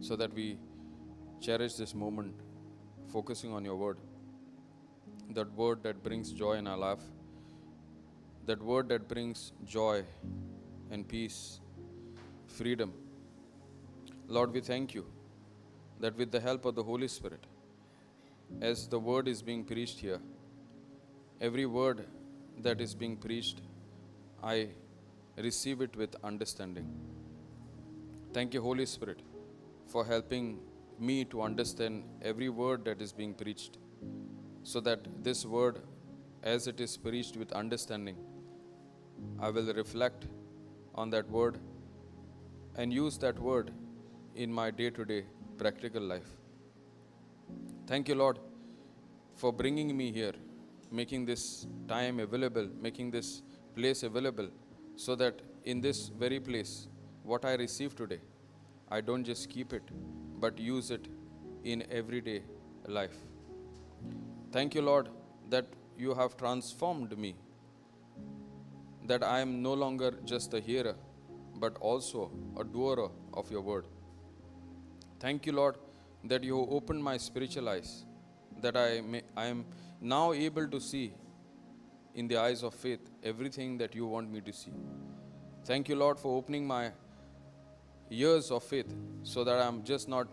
so that we cherish this moment, focusing on your word. That word that brings joy in our life, that word that brings joy and peace, freedom. Lord, we thank you that with the help of the Holy Spirit, as the word is being preached here, every word that is being preached, I receive it with understanding. Thank you, Holy Spirit, for helping me to understand every word that is being preached, so that this word, as it is preached with understanding, I will reflect on that word and use that word in my day-to-day practical life. Thank you, Lord, for bringing me here, making this time available, making this place available, so that in this very place, what I receive today, I don't just keep it, but use it in everyday life. Thank you, Lord, that you have transformed me, that I am no longer just a hearer, but also a doer of your word. Thank you, Lord, that you opened my spiritual eyes, that I am now able to see in the eyes of faith everything that you want me to see. Thank you, Lord, for opening my ears of faith, so that I'm just not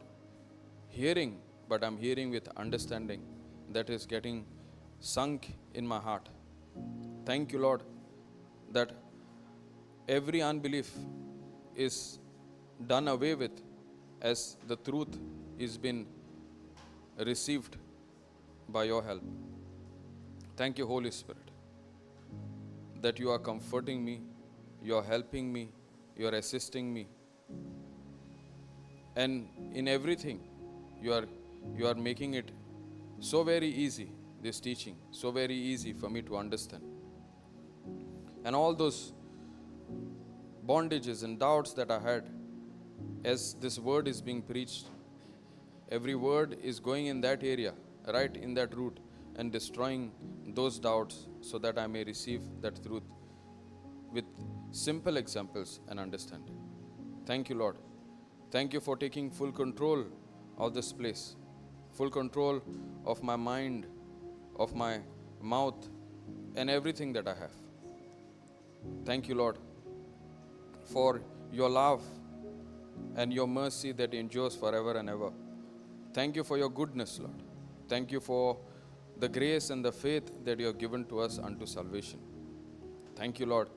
hearing, but I'm hearing with understanding that is getting sunk in my heart. Thank you, Lord, that every unbelief is done away with as the truth is been received by your help. Thank you, Holy Spirit, that you are comforting me, you are helping me, you are assisting me, and in everything you are making it so very easy, this teaching, so very easy for me to understand. And all those bondages and doubts that I had, as this word is being preached, every word is going in that area, right in that root, and destroying those doubts, so that I may receive that truth with simple examples and understanding. Thank you, Lord. Thank you for taking full control of this place, full control of my mind, of my mouth, and everything that I have. Thank you, Lord, for your love and your mercy that endures forever and ever. Thank you for your goodness, Lord. Thank you for the grace and the faith that you have given to us unto salvation. Thank you, Lord,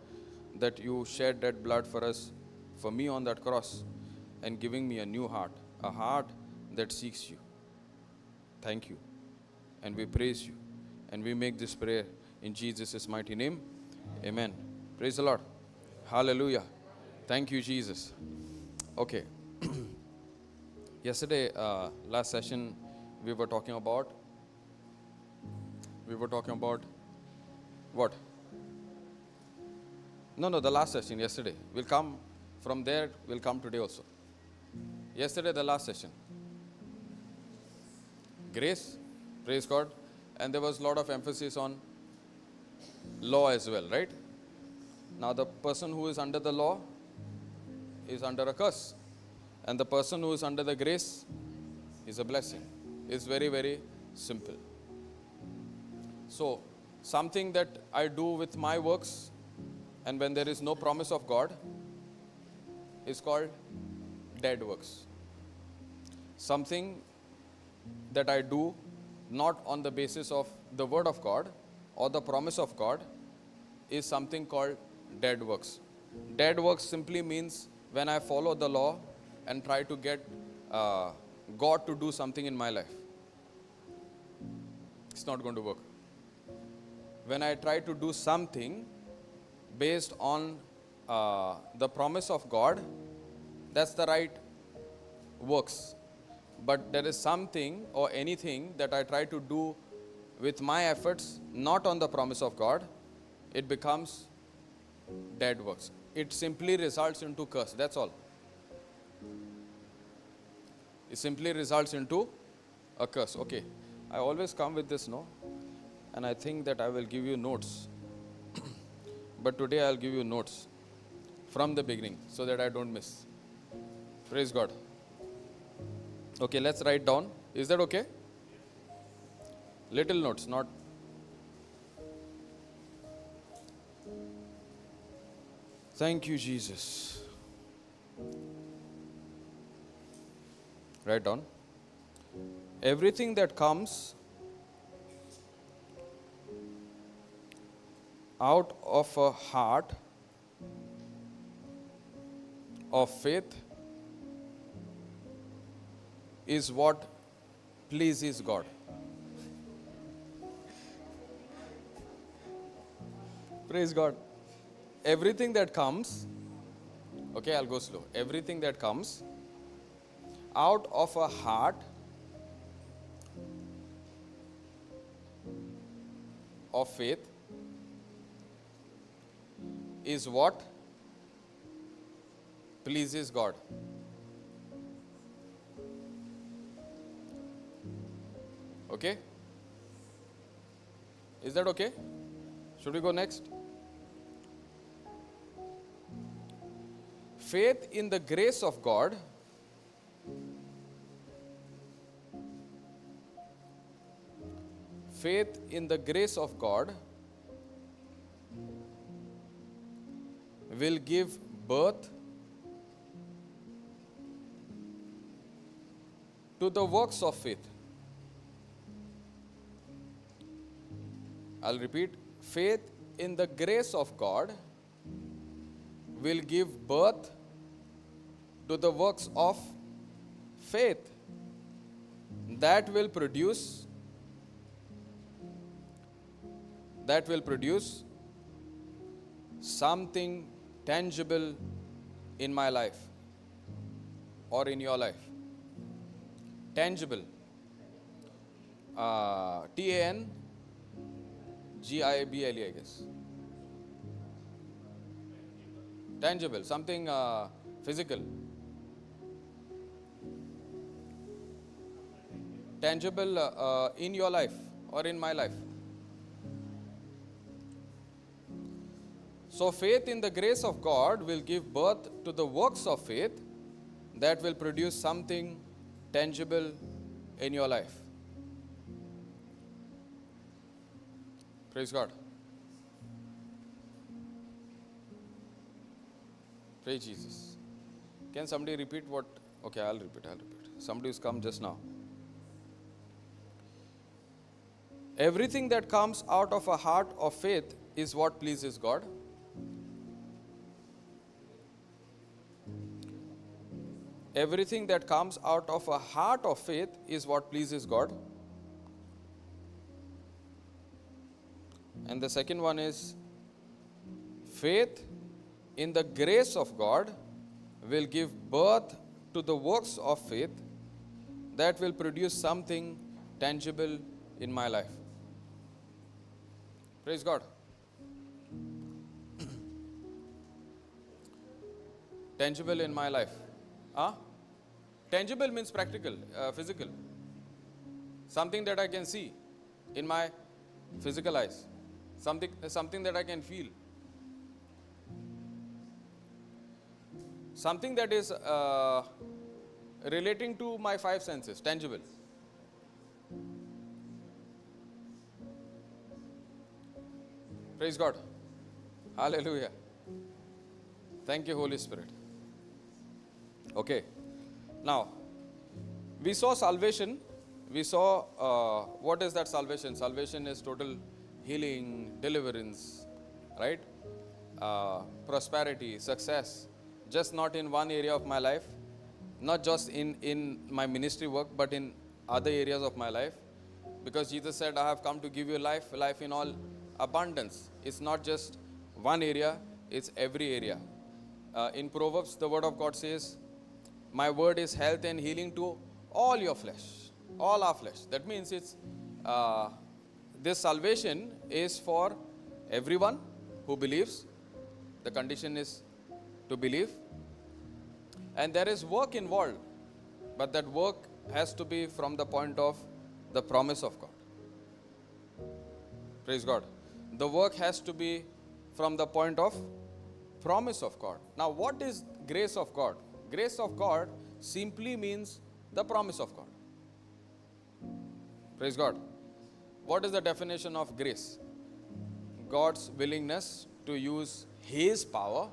that you shed that blood for us, for me on that cross, and giving me a new heart, a heart that seeks you. Thank you. And we praise you. And we make this prayer in Jesus' mighty name. Amen. Praise the Lord. Hallelujah. Thank you, Jesus. Okay. Yesterday, last session, we were talking about what? No, the last session, yesterday. We'll come from there, we'll come today also. Yesterday, the last session. Grace, praise God. And there was a lot of emphasis on law as well, right? Now, the person who is under the law is under a curse. And the person who is under the grace is a blessing. It's very, very simple. So, something that I do with my works, and when there is no promise of God, is called dead works. Something that I do not on the basis of the word of God or the promise of God is something called dead works. Dead works simply means when I follow the law and try to get God to do something in my life. It's not going to work. When I try to do something based on the promise of God, that's the right works. But there is something or anything that I try to do with my efforts, not on the promise of God, it becomes dead works. It simply results into curse. That's all. It simply results into a curse. Okay. I always come with this, no? And I think that I will give you notes. But today I'll give you notes from the beginning so that I don't miss. Praise God. Okay, let's write down. Is that okay? Little notes, not. Thank you, Jesus. Write down. Everything that comes out of a heart of faith is what pleases God. Praise God. Everything that comes, okay, I'll go slow. Everything that comes out of a heart of faith is what pleases God. Okay? Is that okay? Should we go next? Faith in the grace of God faith in the grace of God will give birth to the works of faith. I'll repeat. Faith in the grace of God will give birth to the works of faith that will produce something tangible in my life or in your life. Tangible. T-A-N-G-I-B-L-E, I guess. Tangible, something physical. Tangible in your life or in my life. So faith in the grace of God will give birth to the works of faith that will produce something tangible in your life. Praise God. Praise Jesus. Can somebody repeat what? Okay, I'll repeat. Somebody who's come just now. Everything that comes out of a heart of faith is what pleases God. Everything that comes out of a heart of faith is what pleases God. And the second one is faith in the grace of God will give birth to the works of faith that will produce something tangible in my life. Praise God. Tangible in my life. Tangible means practical, physical. Something that I can see in my physical eyes. Something that I can feel. Something that is relating to my five senses, tangible. Praise God. Hallelujah. Thank you, Holy Spirit. Okay. Now, we saw salvation. We saw what is that salvation? Salvation is total healing, deliverance, right? Prosperity, success. Just not in one area of my life, not just in my ministry work, but in other areas of my life. Because Jesus said, I have come to give you life in all abundance. It's not just one area, it's every area. In Proverbs, the word of God says, my word is health and healing to all your flesh, all our flesh. That means it's this salvation is for everyone who believes. The condition is to believe. And there is work involved, but that work has to be from the point of the promise of God. Praise God. The work has to be from the point of promise of God. Now, what is grace of God? Grace of God simply means The promise of God. Praise God. What is the definition of grace? God's willingness to use His power,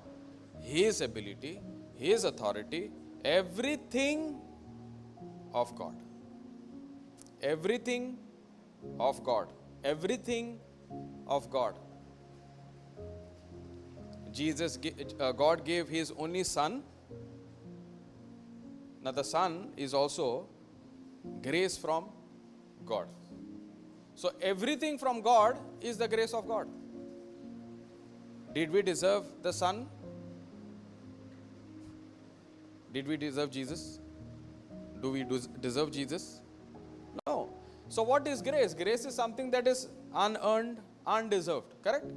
His ability, His authority, everything of God. Everything of God. Everything of God. God gave His only Son. Now the Son is also grace from God. So everything from God is the grace of God. Did we deserve the Son? Did we deserve Jesus? Do we deserve Jesus? No. So what is grace? Grace is something that is unearned, undeserved. Correct?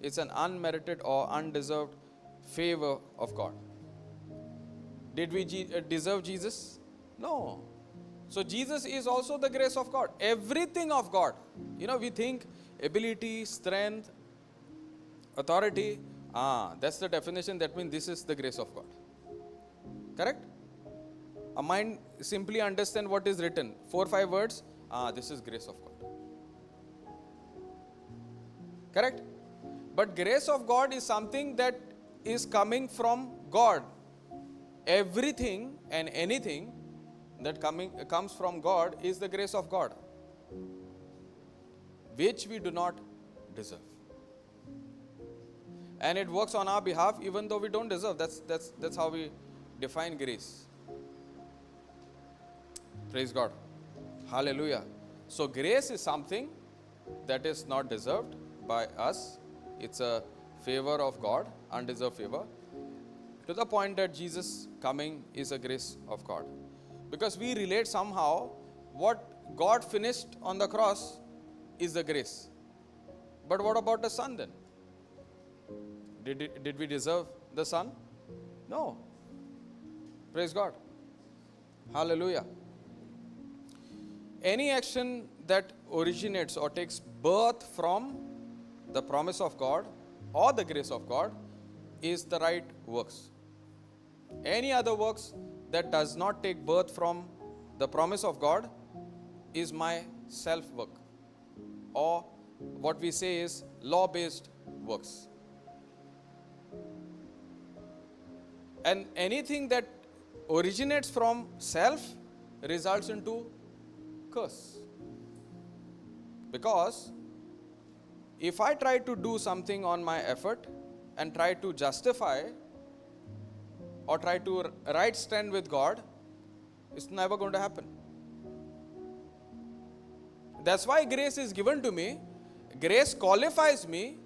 It's an unmerited or undeserved favor of God. Did we deserve Jesus? No. So Jesus is also the grace of God. Everything of God. We think ability, strength, authority. That's the definition. That means this is the grace of God. Correct? A mind simply understand what is written. 4 or 5 words. This is grace of God. Correct? But grace of God is something that is coming from God. Everything and anything that comes from God is the grace of God, which we do not deserve. And it works on our behalf even though we don't deserve. That's how we define grace. Praise God. Hallelujah. So grace is something that is not deserved by us. It's a favor of God, undeserved favor. To the point that Jesus coming is a grace of God. Because we relate somehow what God finished on the cross is the grace. But what about the Son then? Did we deserve the Son? No. Praise God. Hallelujah. Any action that originates or takes birth from the promise of God or the grace of God is the right works. Any other works that does not take birth from the promise of God is my self-work, or what we say is law-based works. And anything that originates from self results into curse. Because if I try to do something on my effort and try to justify or try to right stand with God, it's never going to happen. That's why grace is given to me. Grace qualifies me,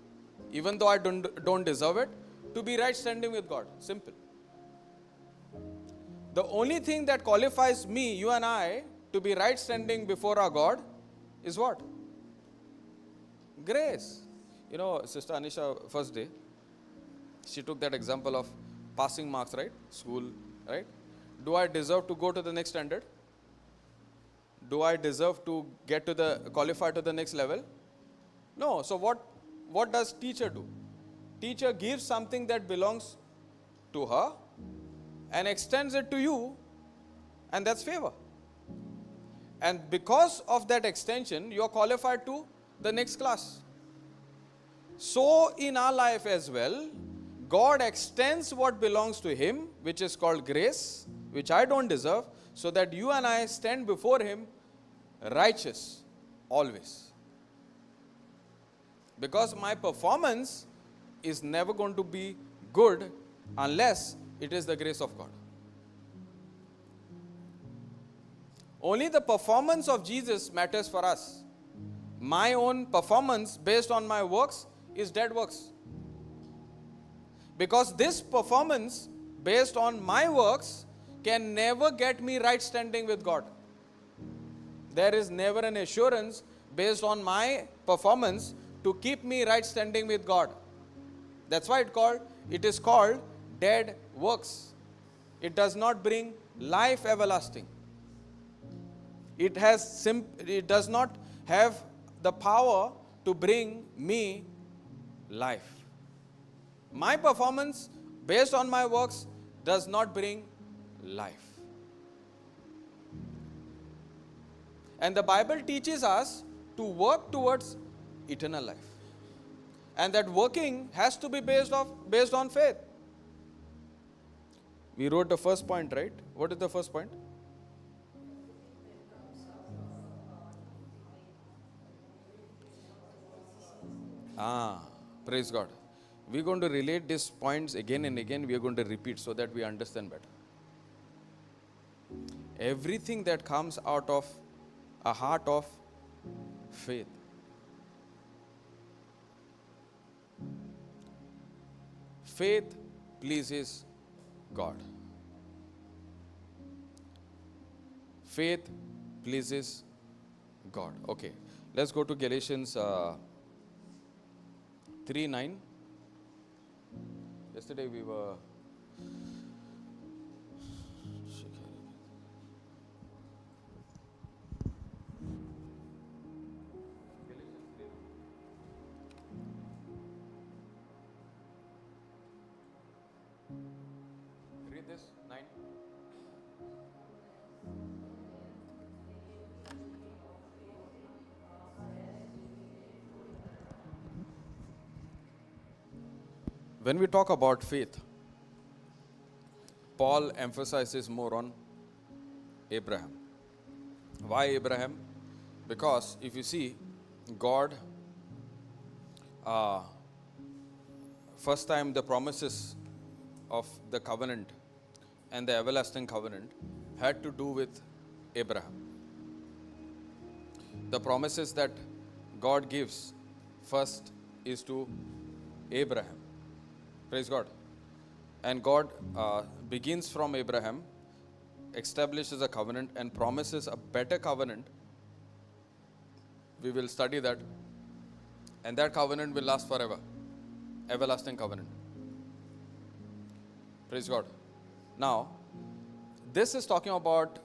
even though I don't deserve it, to be right standing with God. Simple. The only thing that qualifies me, you and I, to be right standing before our God is what? Grace. Sister Anisha, first day, she took that example of passing marks, right? School, right? Do I deserve to go to the next standard? Do I deserve to qualify to the next level? No. So what does teacher do? Teacher gives something that belongs to her and extends it to you, and that's favor. And because of that extension, you are qualified to the next class. So in our life as well, God extends what belongs to Him, which is called grace, which I don't deserve, so that you and I stand before Him righteous, always. Because my performance is never going to be good unless it is the grace of God. Only the performance of Jesus matters for us. My own performance based on my works is dead works. Because this performance based on my works can never get me right standing with God. There is never an assurance based on my performance to keep me right standing with God. That's why it is called dead works. It does not bring life everlasting. It does not have the power to bring me life. My performance based on my works does not bring life. And the Bible teaches us to work towards eternal life. And that working has to be based on faith. We wrote the first point, right? What is the first point? Praise God. We're going to relate these points again and again. We are going to repeat so that we understand better. Everything that comes out of a heart of faith. Faith pleases God. Faith pleases God. Okay. Let's go to Galatians 3:9. Yesterday we were read this 9. When we talk about faith, Paul emphasizes more on Abraham. Why Abraham? Because if you see, God, first time the promises of the covenant and the everlasting covenant had to do with Abraham. The promises that God gives first is to Abraham. Praise God. And God begins from Abraham, establishes a covenant and promises a better covenant. We will study that. And that covenant will last forever. Everlasting covenant. Praise God. Now, this is talking about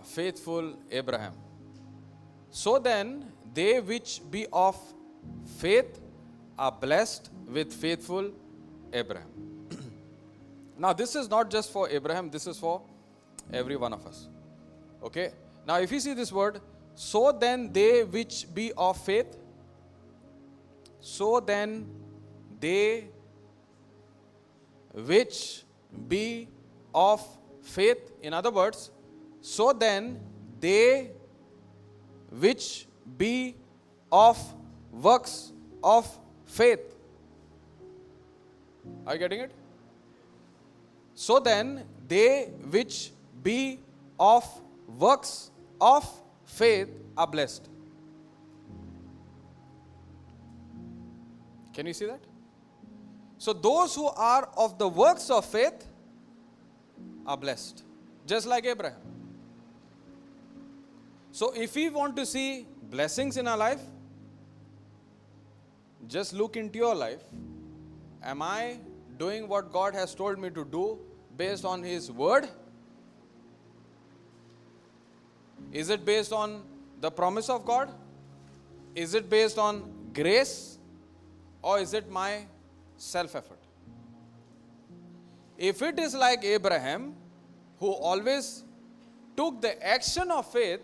faithful Abraham. So then, they which be of faith are blessed with faithful Abraham. Now, this is not just for Abraham, this is for every one of us. Okay? Now, if you see this word, so then they which be of faith, so then they which be of faith. In other words, so then they which be of works of faith. Are you getting it? So then they which be of works of faith are blessed. Can you see that? So those who are of the works of faith are blessed, just like Abraham. So if we want to see blessings in our life, just look into your life. Am I doing what God has told me to do based on His word? Is it based on the promise of God? Is it based on grace? Or is it my self-effort? If it is like Abraham, who always took the action of faith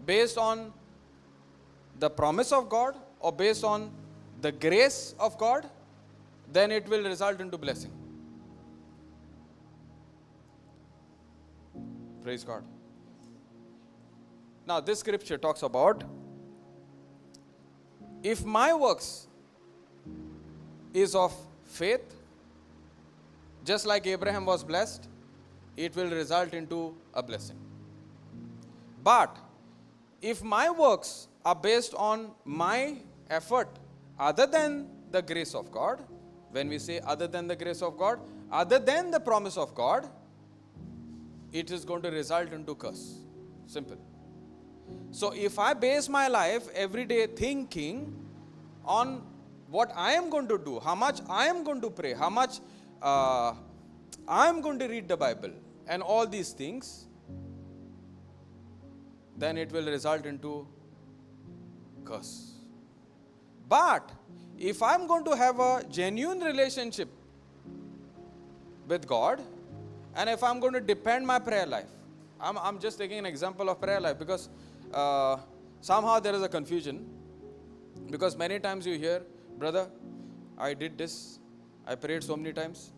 based on the promise of God or based on the grace of God, then it will result into blessing. Praise God. Now, this scripture talks about, if my works is of faith, just like Abraham was blessed, it will result into a blessing. But if my works are based on my effort other than the grace of God, when we say other than the grace of God, other than the promise of God, it is going to result into curse. Simple. So if I base my life every day thinking on what I am going to do, how much I am going to pray, how much I am going to read the Bible, and all these things, then it will result into curse. But if I am going to have a genuine relationship with God, and if I am going to depend my prayer life, I'm just taking an example of prayer life because somehow there is a confusion. Because many times you hear, brother, I did this, I prayed so many times,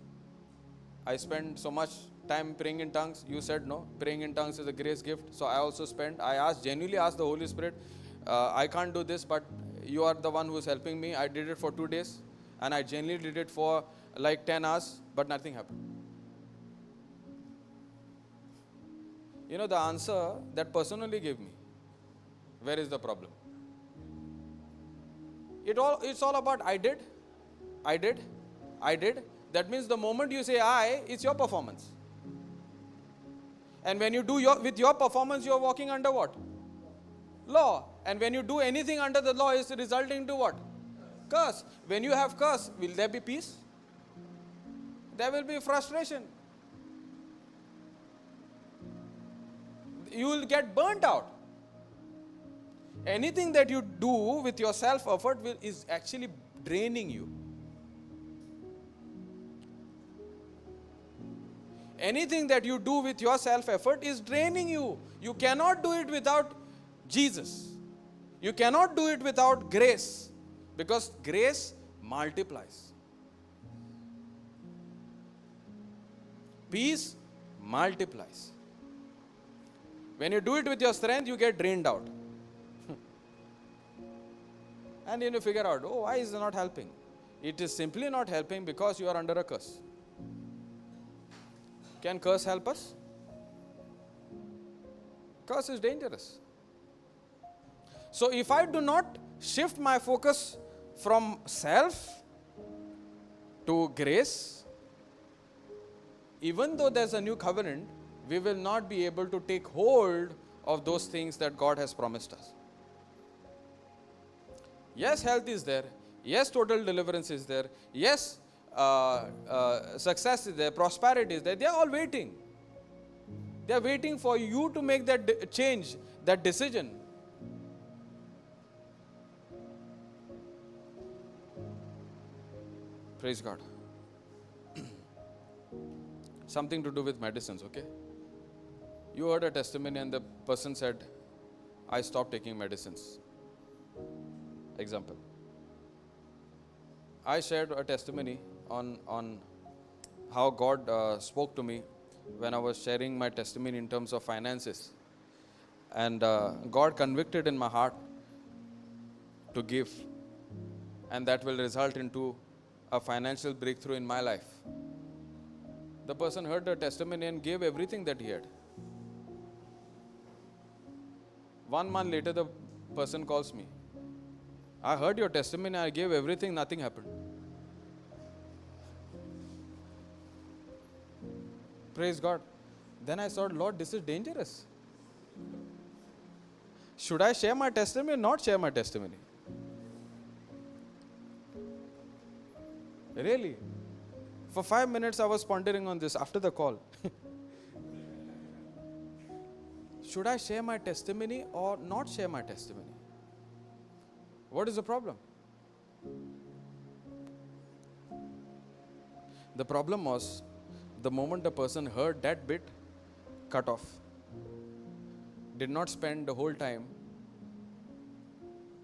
I spent so much time praying in tongues. You said no, praying in tongues is a grace gift. So I also spent, genuinely asked the Holy Spirit, I can't do this, but you are the one who is helping me. I did it for 2 days and I genuinely did it for like 10 hours, but nothing happened. You know the answer that personally gave me. Where is the problem? It's all about I did. That means the moment you say I, it's your performance. And when you do with your performance, you are walking under what? Law. And when you do anything under the law, is resulting to what? Curse. When you have curse, will there be peace? There will be frustration. You will get burnt out. Anything that you do with your self-effort is actually draining you. Anything that you do with your self-effort is draining you. You cannot do it without Jesus. You cannot do it without grace. Because grace multiplies. Peace multiplies. When you do it with your strength, you get drained out. And then you figure out, why is it not helping? It is simply not helping because you are under a curse. Can curse help us? Curse is dangerous. So if I do not shift my focus from self to grace, even though there's a new covenant, we will not be able to take hold of those things that God has promised us. Yes, health is there. Yes, total deliverance is there. Yes, success is there. Prosperity is there. They are all waiting. They are waiting for you to make that change, that decision. Praise God. Something to do with medicines, okay? You heard a testimony and the person said, I stopped taking medicines. Example. I shared a testimony on how God spoke to me when I was sharing my testimony in terms of finances. And God convicted in my heart to give. And that will result into a financial breakthrough in my life. The person heard the testimony and gave everything that he had. 1 month later, the person calls me. I heard your testimony, I gave everything, nothing happened. Praise God. Then I thought, Lord, this is dangerous. Should I share my testimony or not share my testimony? Really? For 5 minutes I was pondering on this after the call. Should I share my testimony or not share my testimony? What is the problem? The problem was, the moment the person heard that bit, cut off. Did not spend the whole time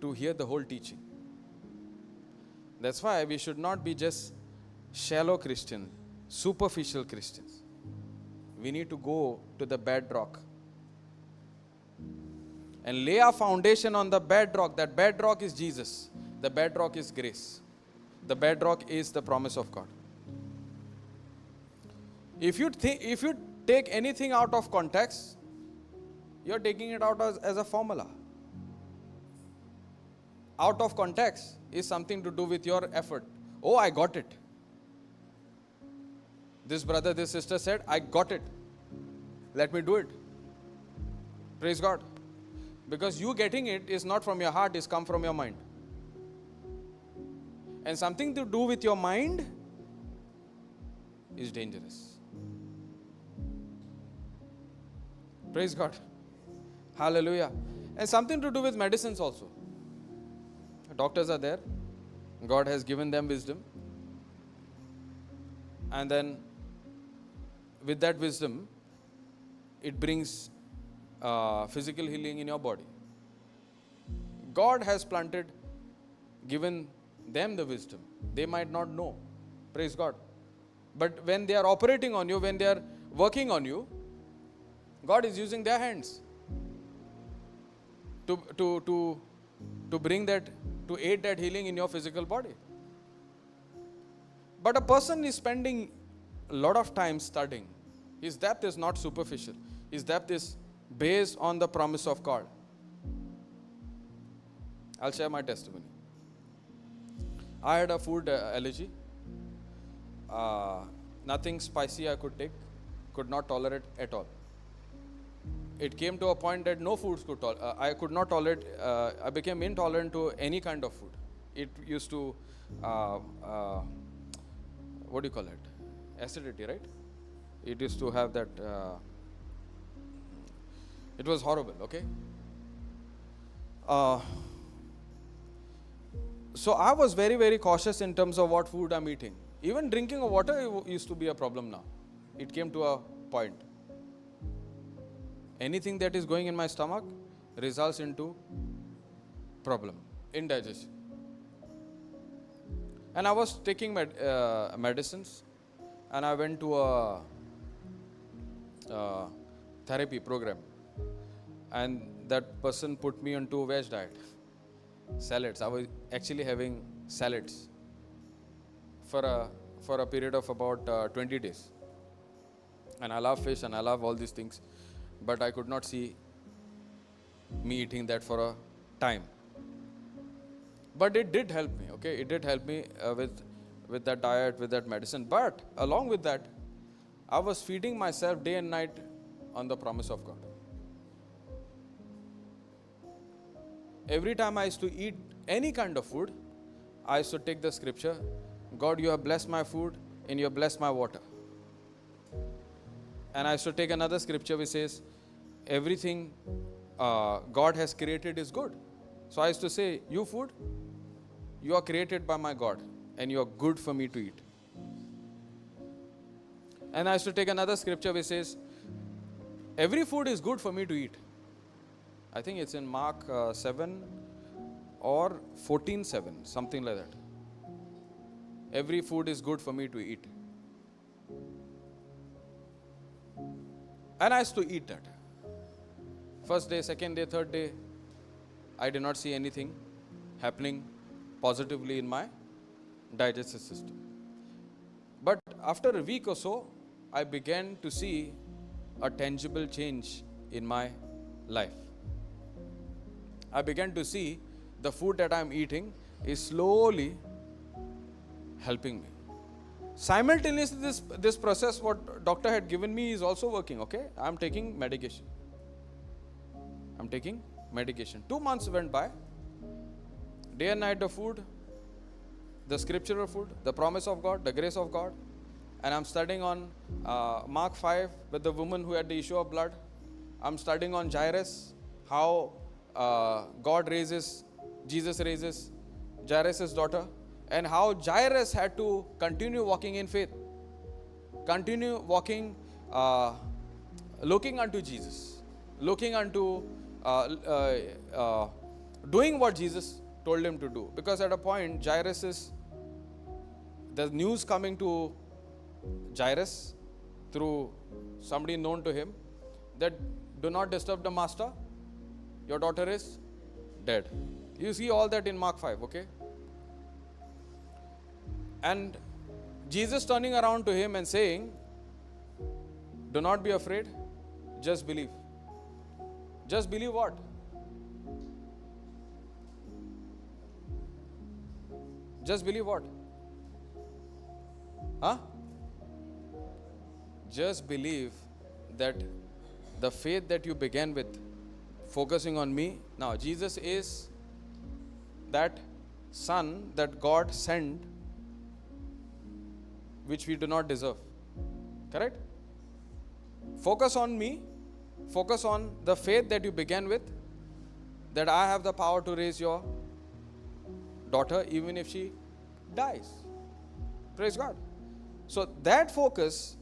to hear the whole teaching. That's why we should not be just shallow Christians, superficial Christians. We need to go to the bedrock and lay our foundation on the bedrock. That bedrock is Jesus. The bedrock is grace. The bedrock is the promise of God. If you take anything out of context, you're taking it out as a formula. Out of context is something to do with your effort. Oh, I got it. This brother, this sister said, I got it. Let me do it. Praise God. Because you getting it is not from your heart, it's come from your mind. And something to do with your mind is dangerous. Praise God. Hallelujah. And something to do with medicines also. Doctors are there. God has given them wisdom. And then with that wisdom, it brings physical healing in your body. God has given them the wisdom. They might not know. Praise God. But when they are operating on you, when they are working on you, God is using their hands to bring that, to aid that healing in your physical body. But a person is spending a lot of time studying. His depth is not superficial. His depth is based on the promise of God. I'll share my testimony. I had a food allergy. Nothing spicy I could take, could not tolerate at all. It came to a point that no foods I could not tolerate. I became intolerant to any kind of food. It used to, what do you call it? Acidity, right? It used to have that, it was horrible, okay? So I was very, very cautious in terms of what food I'm eating. Even drinking of water used to be a problem now. It came to a point. Anything that is going in my stomach results into problem, indigestion. And I was taking medicines, and I went to a therapy program, and that person put me onto a veg diet. Salads. I was actually having salads for a period of about 20 days. And I love fish and I love all these things, but I could not see me eating that for a time. But it did help me, okay? It did help me with that diet, with that medicine. But along with that, I was feeding myself day and night on the promise of God. Every time I used to eat any kind of food, I used to take the scripture, God, you have blessed my food and you have blessed my water. And I used to take another scripture which says, everything God has created is good. So I used to say, you food, you are created by my God and you are good for me to eat. And I used to take another scripture which says, every food is good for me to eat. I think it's in Mark 7 or 14:7, something like that. Every food is good for me to eat. And I used to eat that. First day, second day, third day, I did not see anything happening positively in my digestive system. But after a week or so, I began to see a tangible change in my life. I began to see the food that I'm eating is slowly helping me. Simultaneously, this process, what doctor had given me is also working, okay? I'm taking medication. 2 months went by. Day and night the food, the scriptural food, the promise of God, the grace of God. And I'm studying on Mark 5 with the woman who had the issue of blood. I'm studying on Jairus, how Jesus raises Jairus' daughter, and how Jairus had to continue walking in faith, continue walking, looking unto Jesus, looking unto, doing what Jesus told him to do. Because at a point, the news coming to Jairus through somebody known to him, that do not disturb the master, your daughter is dead. You see all that in Mark 5, okay? And Jesus turning around to him and saying, do not be afraid, just believe. Just believe what? Just believe what? Huh? Just believe that the faith that you began with, focusing on me. Now, Jesus is that Son that God sent, which we do not deserve. Correct? Focus on me. Focus on the faith that you began with, that I have the power to raise your daughter even if she dies. Praise God. So that focus,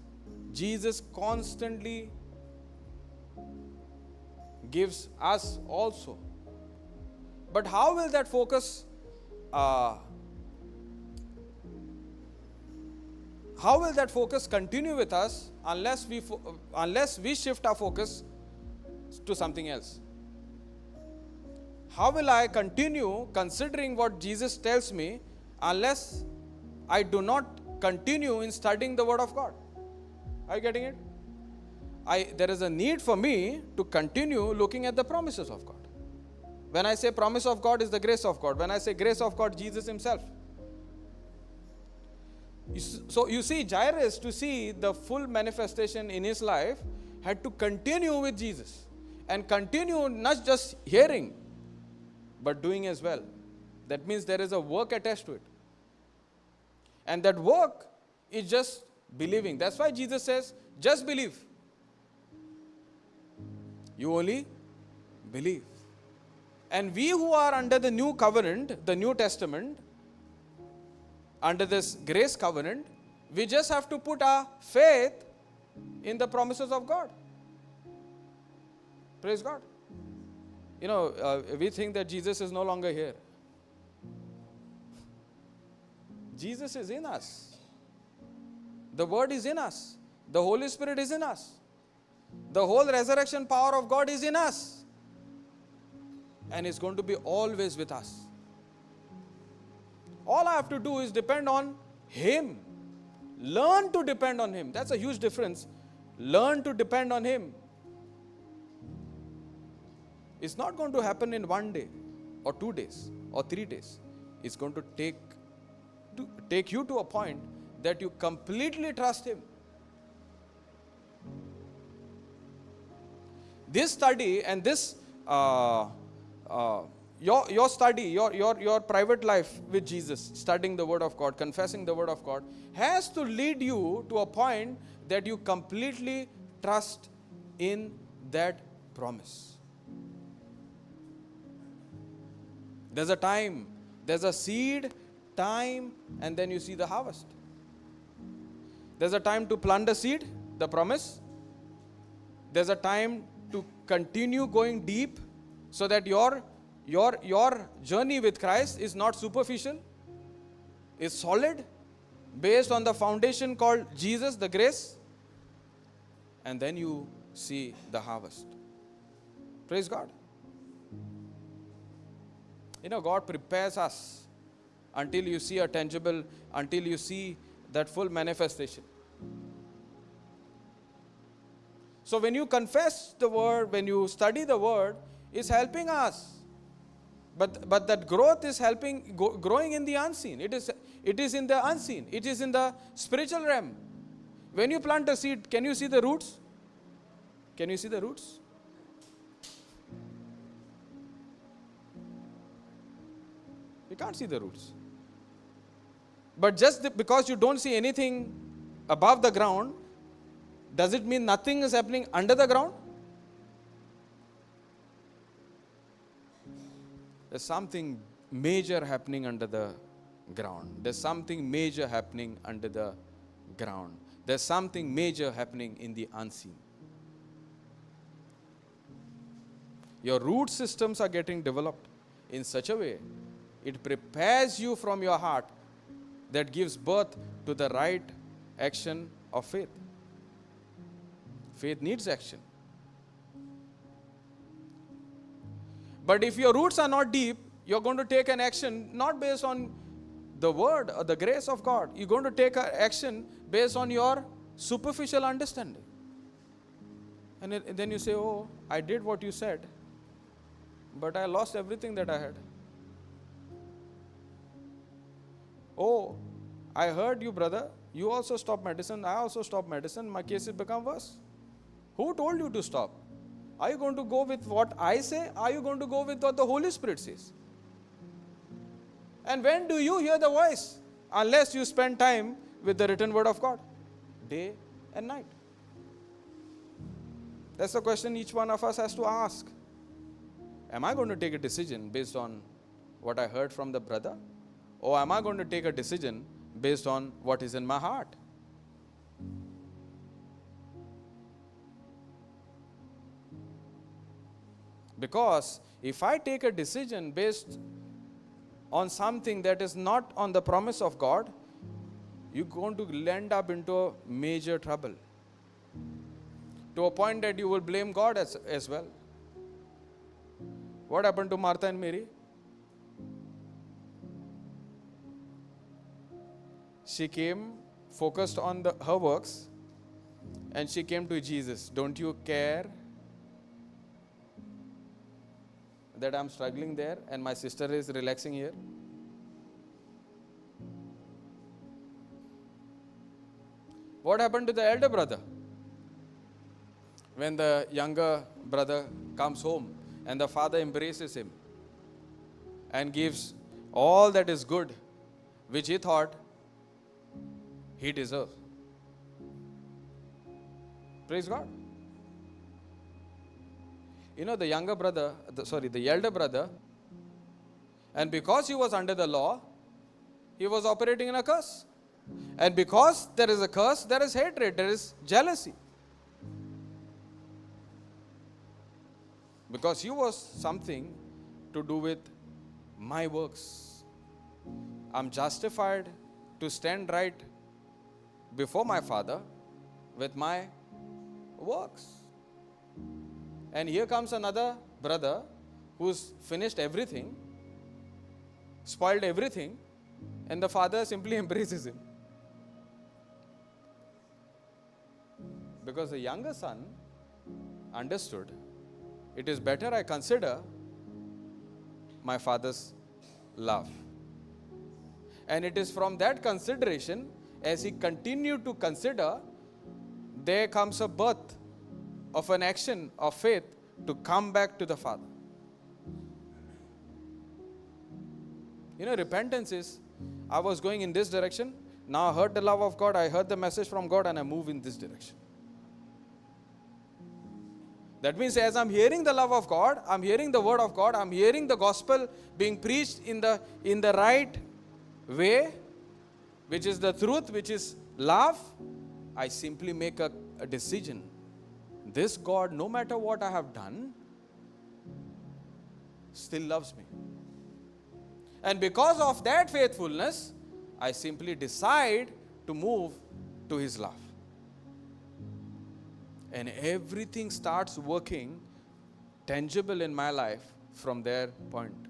Jesus constantly gives us also. But how will that focus, how will that focus continue with us unless we shift our focus to something else? How will I continue considering what Jesus tells me unless I do not continue in studying the Word of God? Are you getting it? There is a need for me to continue looking at the promises of God. When I say promise of God, is the grace of God. When I say grace of God, Jesus himself. So you see, Jairus, to see the full manifestation in his life, had to continue with Jesus. And continue not just hearing, but doing as well. That means there is a work attached to it. And that work is just believing. That's why Jesus says, just believe. You only believe. And we who are under the new covenant, the New Testament, under this grace covenant, we just have to put our faith in the promises of God. Praise God. We think that Jesus is no longer here. Jesus is in us. The Word is in us. The Holy Spirit is in us. The whole resurrection power of God is in us. And it's going to be always with us. All I have to do is depend on Him. Learn to depend on Him. That's a huge difference. Learn to depend on Him. It's not going to happen in 1 day or 2 days or 3 days. It's going to take you to a point that you completely trust Him. This study and this your study, your private life with Jesus, studying the Word of God, confessing the Word of God, has to lead you to a point that you completely trust in that promise. There's a time, there's a seed, time, and then you see the harvest. There's a time to plant the seed, the promise. There's a time to continue going deep so that your journey with Christ is not superficial, is solid, based on the foundation called Jesus, the grace. And then you see the harvest. Praise God. God prepares us until you see a tangible, until you see that full manifestation. So when you confess the Word, when you study the Word, it's helping us. But that growth is growing in the unseen. It is in the unseen. It is in the spiritual realm. When you plant a seed, can you see the roots? Can you see the roots? You can't see the roots. But just because you don't see anything above the ground, does it mean nothing is happening under the ground? There's something major happening under the ground. There's something major happening under the ground. There's something major happening in the unseen. Your root systems are getting developed in such a way, it prepares you from your heart that gives birth to the right action of faith. Faith needs action. But if your roots are not deep, you're going to take an action not based on the Word or the grace of God. You're going to take an action based on your superficial understanding. And then you say, oh, I did what you said, but I lost everything that I had. Oh, I heard you, brother. You also stopped medicine. I also stopped medicine. My case has become worse. Who told you to stop? Are you going to go with what I say? Are you going to go with what the Holy Spirit says? And when do you hear the voice? Unless you spend time with the written Word of God, day and night. That's the question each one of us has to ask. Am I going to take a decision based on what I heard from the brother? Or am I going to take a decision based on what is in my heart? Because if I take a decision based on something that is not on the promise of God, you're going to land up into major trouble. To a point that you will blame God as well. What happened to Martha and Mary? She came focused on her works, and she came to Jesus. Don't you care that I'm struggling there and my sister is relaxing here? What happened to the elder brother? When the younger brother comes home and the father embraces him and gives all that is good, which he thought he deserved. Praise God. You know, the elder brother, and because he was under the law, he was operating in a curse. And because there is a curse, there is hatred, there is jealousy. Because he was something to do with my works. I'm justified to stand right before my Father with my works. And here comes another brother who's finished everything, spoiled everything, and the father simply embraces him. Because the younger son understood, it is better I consider my father's love. And it is from that consideration, as he continued to consider, there comes a birth of an action of faith to come back to the Father. You know, repentance is, I was going in this direction, now I heard the love of God, I heard the message from God, and I move in this direction. That means as I'm hearing the love of God, I'm hearing the word of God, I'm hearing the gospel being preached in the right way, which is the truth, which is love, I simply make a decision. This God, no matter what I have done, still loves me. And because of that faithfulness, I simply decide to move to His love. And everything starts working tangible in my life from their point.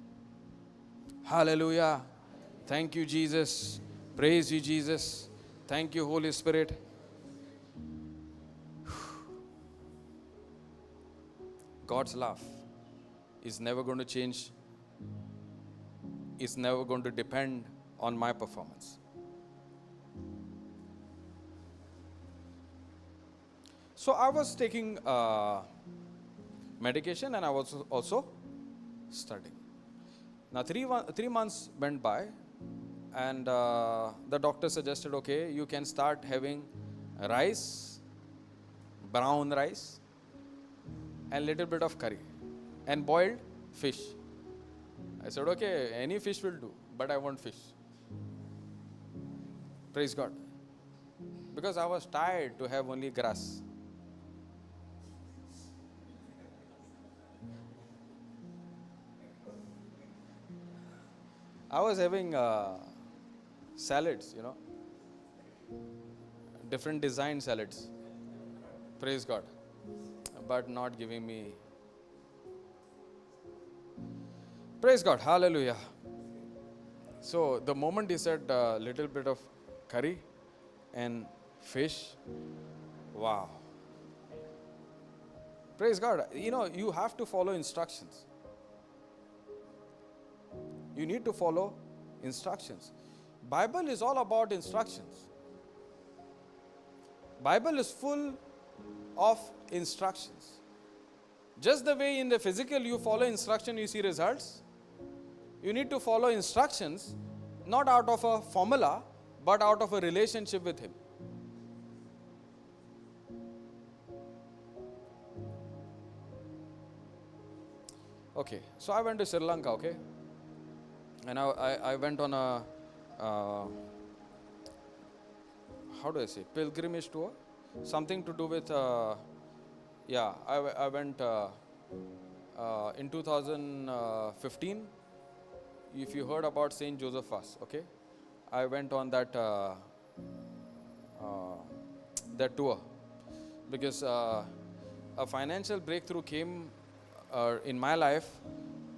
Hallelujah. Thank you, Jesus. Praise you, Jesus. Thank you, Holy Spirit. God's love is never going to change. It's never going to depend on my performance. So I was taking medication and I was also studying. Now 3 months went by and the doctor suggested, okay, you can start having rice, brown rice, and little bit of curry and boiled fish. I said, okay, any fish will do, but I want fish. Praise God. Because I was tired to have only grass. I was having salads, different design salads. Praise God. But not giving me. Praise God. Hallelujah. So the moment he said a little bit of curry and fish, wow. Praise God. You have to follow instructions. You need to follow instructions. Bible is all about instructions. Bible is full of instructions. Just the way in the physical you follow instruction, you see results. You need to follow instructions, not out of a formula, but out of a relationship with Him. Okay, so I went to Sri Lanka, okay? And I went on a, pilgrimage tour. Something to do with, I went in 2015, if you heard about St. Josephus, okay, I went on that that tour because a financial breakthrough came in my life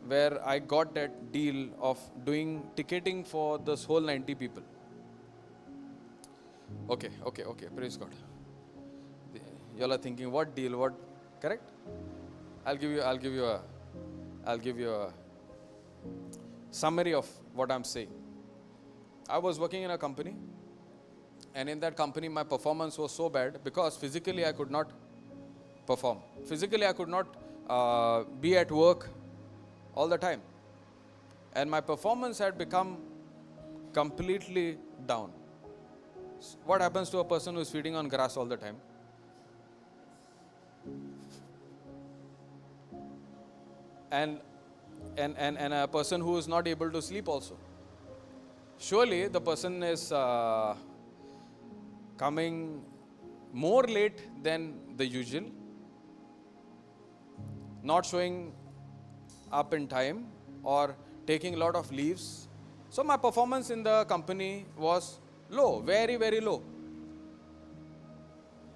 where I got that deal of doing ticketing for this whole 90 people. Okay, praise God. Y'all are thinking, what deal? What? Correct? I'll give you a summary of what I'm saying. I was working in a company, and in that company my performance was so bad because physically I could not perform. Physically I could not be at work all the time. And my performance had become completely down. What happens to a person who is feeding on grass all the time? And a person who is not able to sleep also. Surely the person is coming more late than the usual, not showing up in time or taking a lot of leaves. So my performance in the company was low, very, very low.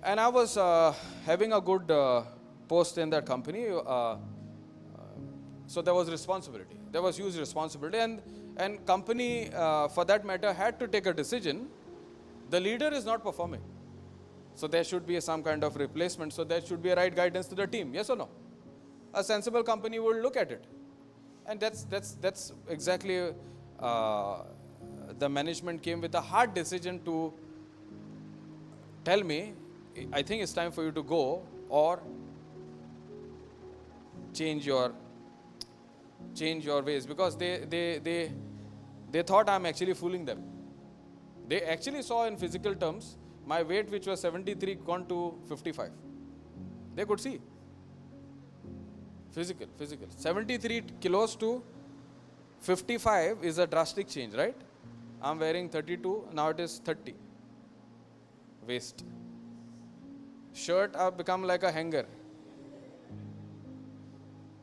And I was having a good post in that company. So there was responsibility. There was huge responsibility. And company, for that matter, had to take a decision. The leader is not performing. So there should be some kind of replacement. So there should be a right guidance to the team. Yes or no? A sensible company will look at it. And that's exactly the management came with a hard decision to tell me, I think it's time for you to go or change your ways, because they thought I'm actually fooling them. They actually saw in physical terms my weight, which was 73, gone to 55. They could see. Physical. 73 kilos to 55 is a drastic change, right? I'm wearing 32, now it is 30. Waist. Shirt, I've become like a hanger.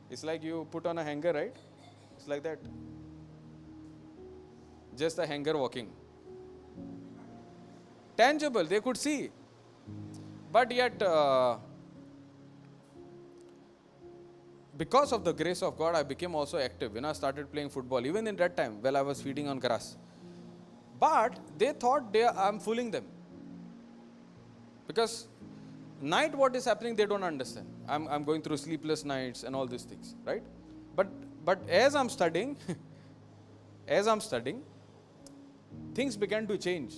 It's like you put on a hanger, right? It's like that. Just a hanger walking. Tangible, they could see. But yet, because of the grace of God, I became also active. I started playing football, even in that time, while I was feeding on grass. But they thought I'm fooling them. Because night what is happening, they don't understand. I'm going through sleepless nights and all these things, right? But as I'm studying, things began to change.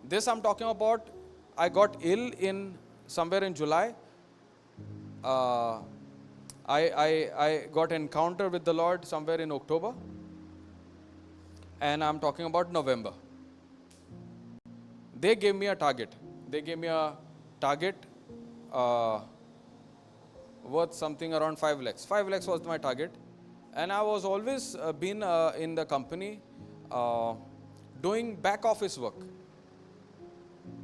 This I'm talking about, I got ill somewhere in July. I got encounter with the Lord somewhere in October. And I'm talking about November. They gave me a target. Worth something around 5 lakhs. 5 lakhs was my target. And I was always been in the company doing back office work.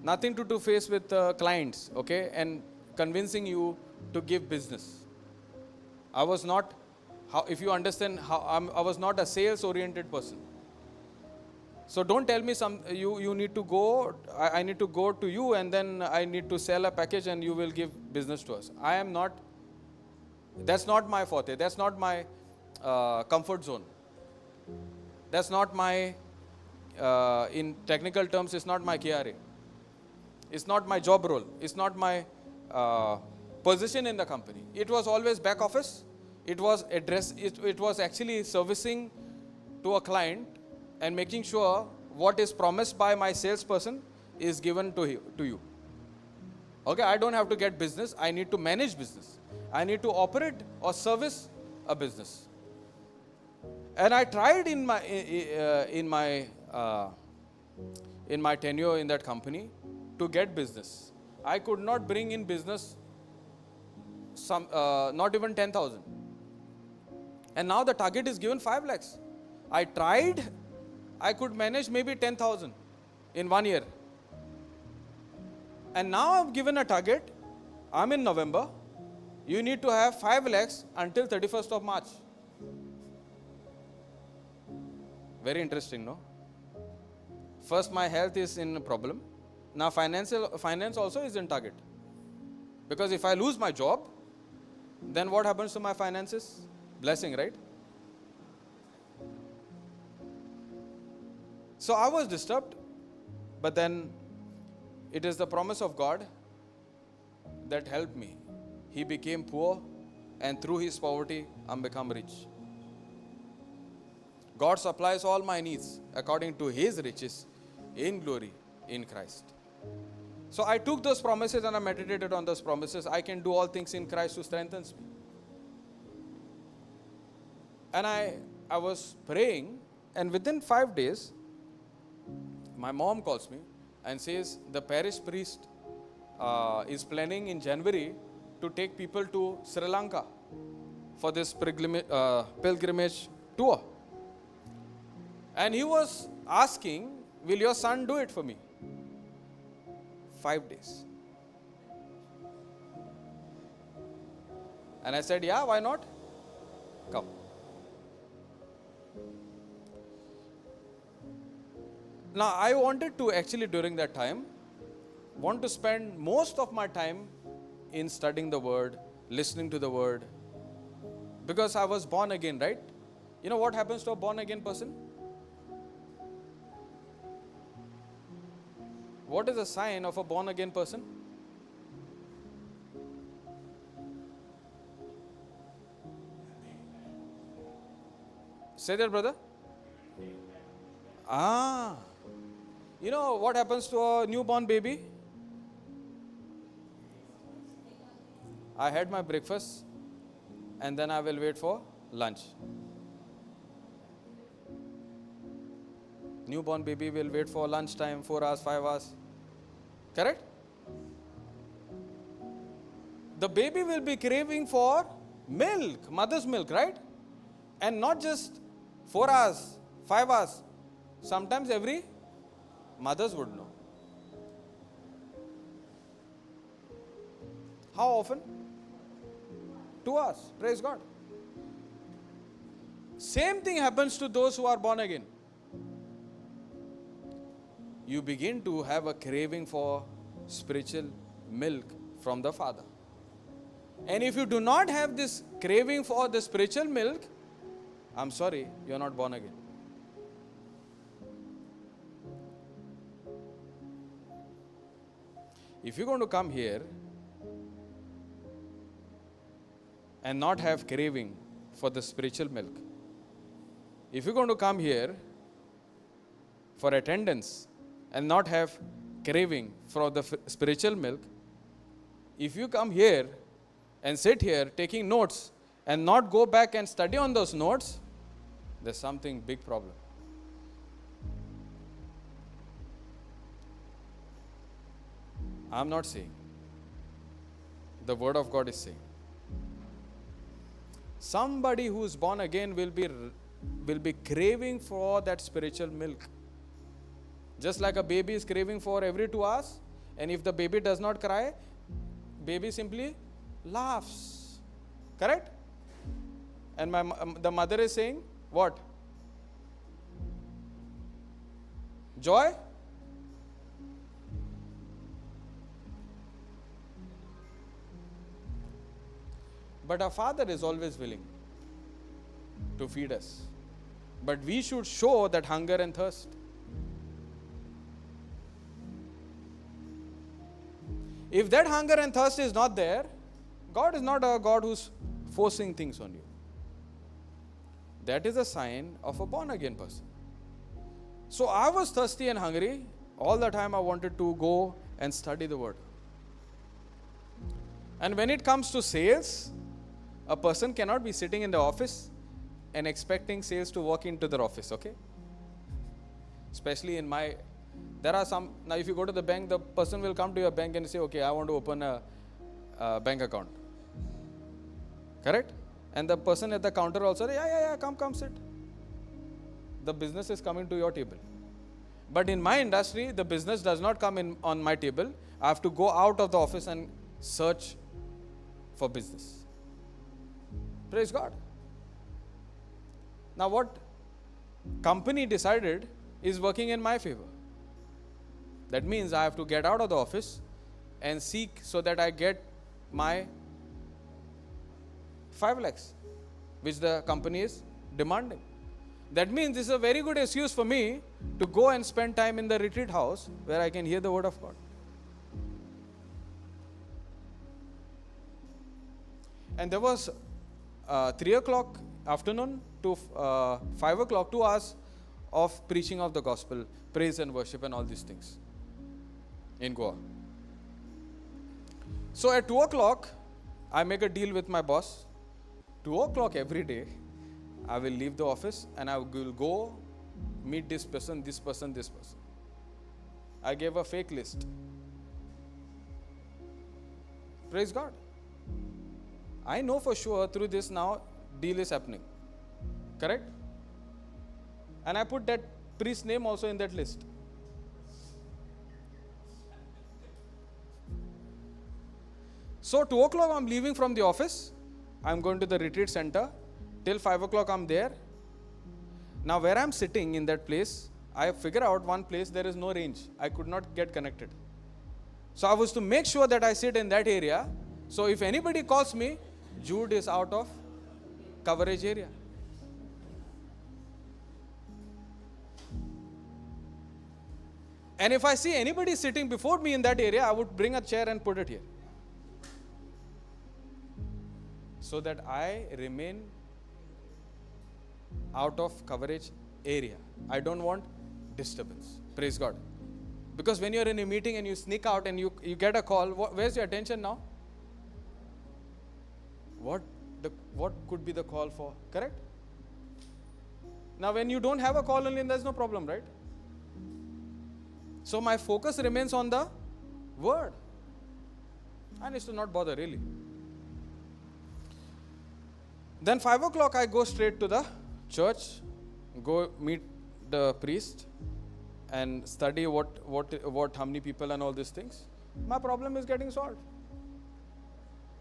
Nothing to do face with clients, okay, and convincing you to give business. I was not, if you understand, I was not a sales-oriented person. So don't tell me you need to go, I need to go to you and then I need to sell a package and you will give business to us. I am not, that's not my forte, that's not my comfort zone. That's not my, in technical terms, it's not my KRA. It's not my job role. It's not my position in the company. It was always back office. It was it was actually servicing to a client and making sure what is promised by my salesperson is given to you. Okay, I don't have to get business. I need to manage business. I need to operate or service a business. And I tried in my tenure in that company to get business. I could not bring in business, not even 10,000. And now the target is given 5 lakhs. I tried, I could manage maybe 10,000 in 1 year. And now I'm given a target. I'm in November. you need to have 5 lakhs until 31st of March. Very interesting, no? First, my health is in a problem. Now, finance also is in target. Because if I lose my job, then what happens to my finances? Blessing, right? So I was disturbed, but then it is the promise of God that helped me. He became poor, and through his poverty, I'm become rich. God supplies all my needs according to his riches in glory in Christ. So I took those promises and I meditated on those promises. I can do all things in Christ who strengthens me. And I was praying, and within 5 days, my mom calls me and says the parish priest is planning in January to take people to Sri Lanka for this pilgrimage tour. And he was asking, will your son do it for me? 5 days. And I said, yeah, why not? Come. Now, I wanted to actually during that time, want to spend most of my time in studying the word, listening to the word, because I was born again, right? You know what happens to a born again person? What is a sign of a born again person? Say that, brother. You know what happens to a newborn baby? I had my breakfast and then I will wait for lunch. Newborn baby will wait for lunch time, 4 hours, 5 hours. Correct? The baby will be craving for milk, mother's milk, right? And not just 4 hours, 5 hours. Sometimes every mothers would know. How often? 2 hours. Praise God. Same thing happens to those who are born again. You begin to have a craving for spiritual milk from the Father. And if you do not have this craving for the spiritual milk, I'm sorry, you're not born again. If you're going to come here and not have craving for the spiritual milk, if you're going to come here for attendance and not have craving for the spiritual milk, if you come here and sit here taking notes and not go back and study on those notes, there's something big problem. I'm not saying. The word of God is saying. Somebody who is born again will be craving for that spiritual milk. Just like a baby is craving for every 2 hours, and if the baby does not cry, baby simply laughs. Correct? And the mother is saying, what? Joy? But our Father is always willing to feed us. But we should show that hunger and thirst. If that hunger and thirst is not there, God is not a God who's forcing things on you. That is a sign of a born again person. So I was thirsty and hungry. All the time I wanted to go and study the word. And when it comes to sales, a person cannot be sitting in the office and expecting sales to walk into their office, okay? Especially there are some, now if you go to the bank, the person will come to your bank and say, okay, I want to open a bank account. Correct? And the person at the counter also, yeah, come sit. The business is coming to your table. But in my industry, the business does not come in on my table. I have to go out of the office and search for business. Praise God. Now what company decided is working in my favor. That means I have to get out of the office and seek so that I get my 5 lakhs, which the company is demanding. That means this is a very good excuse for me to go and spend time in the retreat house where I can hear the word of God. And there was 3 o'clock afternoon to 5 o'clock, 2 hours of preaching of the gospel, praise and worship and all these things in Goa. So at 2 o'clock, I make a deal with my boss. 2 o'clock every day, I will leave the office and I will go meet this person, this person, this person. I gave a fake list. Praise God. I know for sure through this now deal is happening. Correct? And I put that priest's name also in that list. So 2 o'clock I'm leaving from the office. I'm going to the retreat center. Till 5 o'clock I'm there. Now where I'm sitting in that place, I figure out one place there is no range. I could not get connected. So I was to make sure that I sit in that area. So if anybody calls me, Jude is out of coverage area. And if I see anybody sitting before me in that area, I would bring a chair and put it here. So that I remain out of coverage area. I don't want disturbance. Praise God. Because when you're in a meeting and you sneak out and you get a call, where's your attention now? What could be the call for? Correct? Now when you don't have a call only, there's no problem, right? So my focus remains on the word. And it's to not bother really. Then 5 o'clock I go straight to the church, go meet the priest and study what how many people and all these things. My problem is getting solved.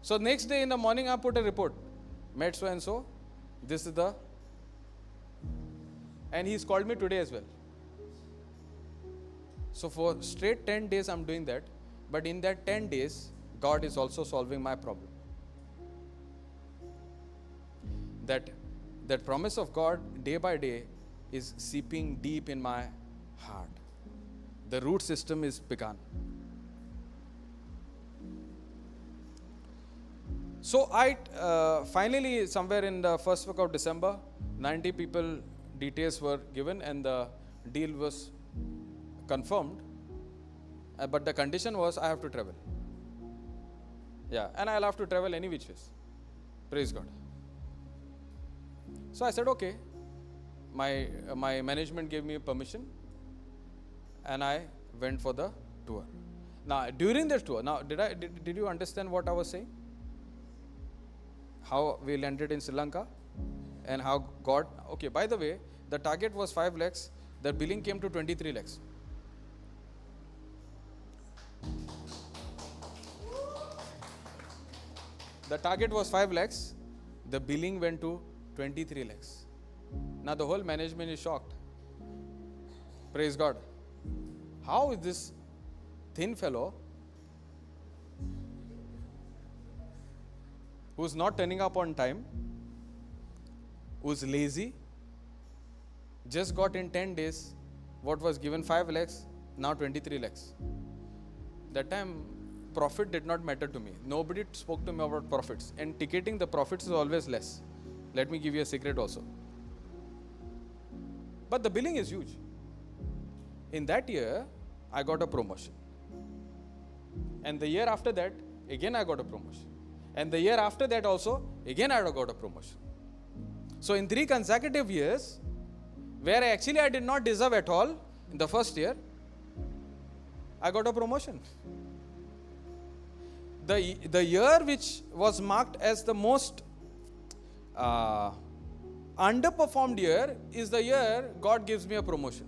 So next day in the morning I put a report. Met so and so. This is the... And he's called me today as well. So for straight 10 days I'm doing that. But in that 10 days, God is also solving my problem. That promise of God day by day is seeping deep in my heart. The root system is begun. So I finally, somewhere in the first week of December, 90 people details were given and the deal was confirmed. But the condition was I have to travel. Yeah, and I'll have to travel any which ways. Praise God. So I said, okay. My management gave me permission and I went for the tour. Now, during the tour, now did you understand what I was saying? How we landed in Sri Lanka and how God, okay, by the way, the target was 5 lakhs, the billing came to 23 lakhs. The target was 5 lakhs, the billing went to 23 lakhs. Now the whole management is shocked. Praise God. How is this thin fellow who's not turning up on time, who's lazy, just got in 10 days what was given 5 lakhs, now 23 lakhs. That time profit did not matter to me. Nobody spoke to me about profits. And ticketing, the profits is always less. Let me give you a secret also. But the billing is huge. In that year, I got a promotion. And the year after that, again I got a promotion. And the year after that also, again I got a promotion. So in 3 consecutive years, where actually I did not deserve at all, in the first year, I got a promotion. The year which was marked as the most underperformed year is the year God gives me a promotion.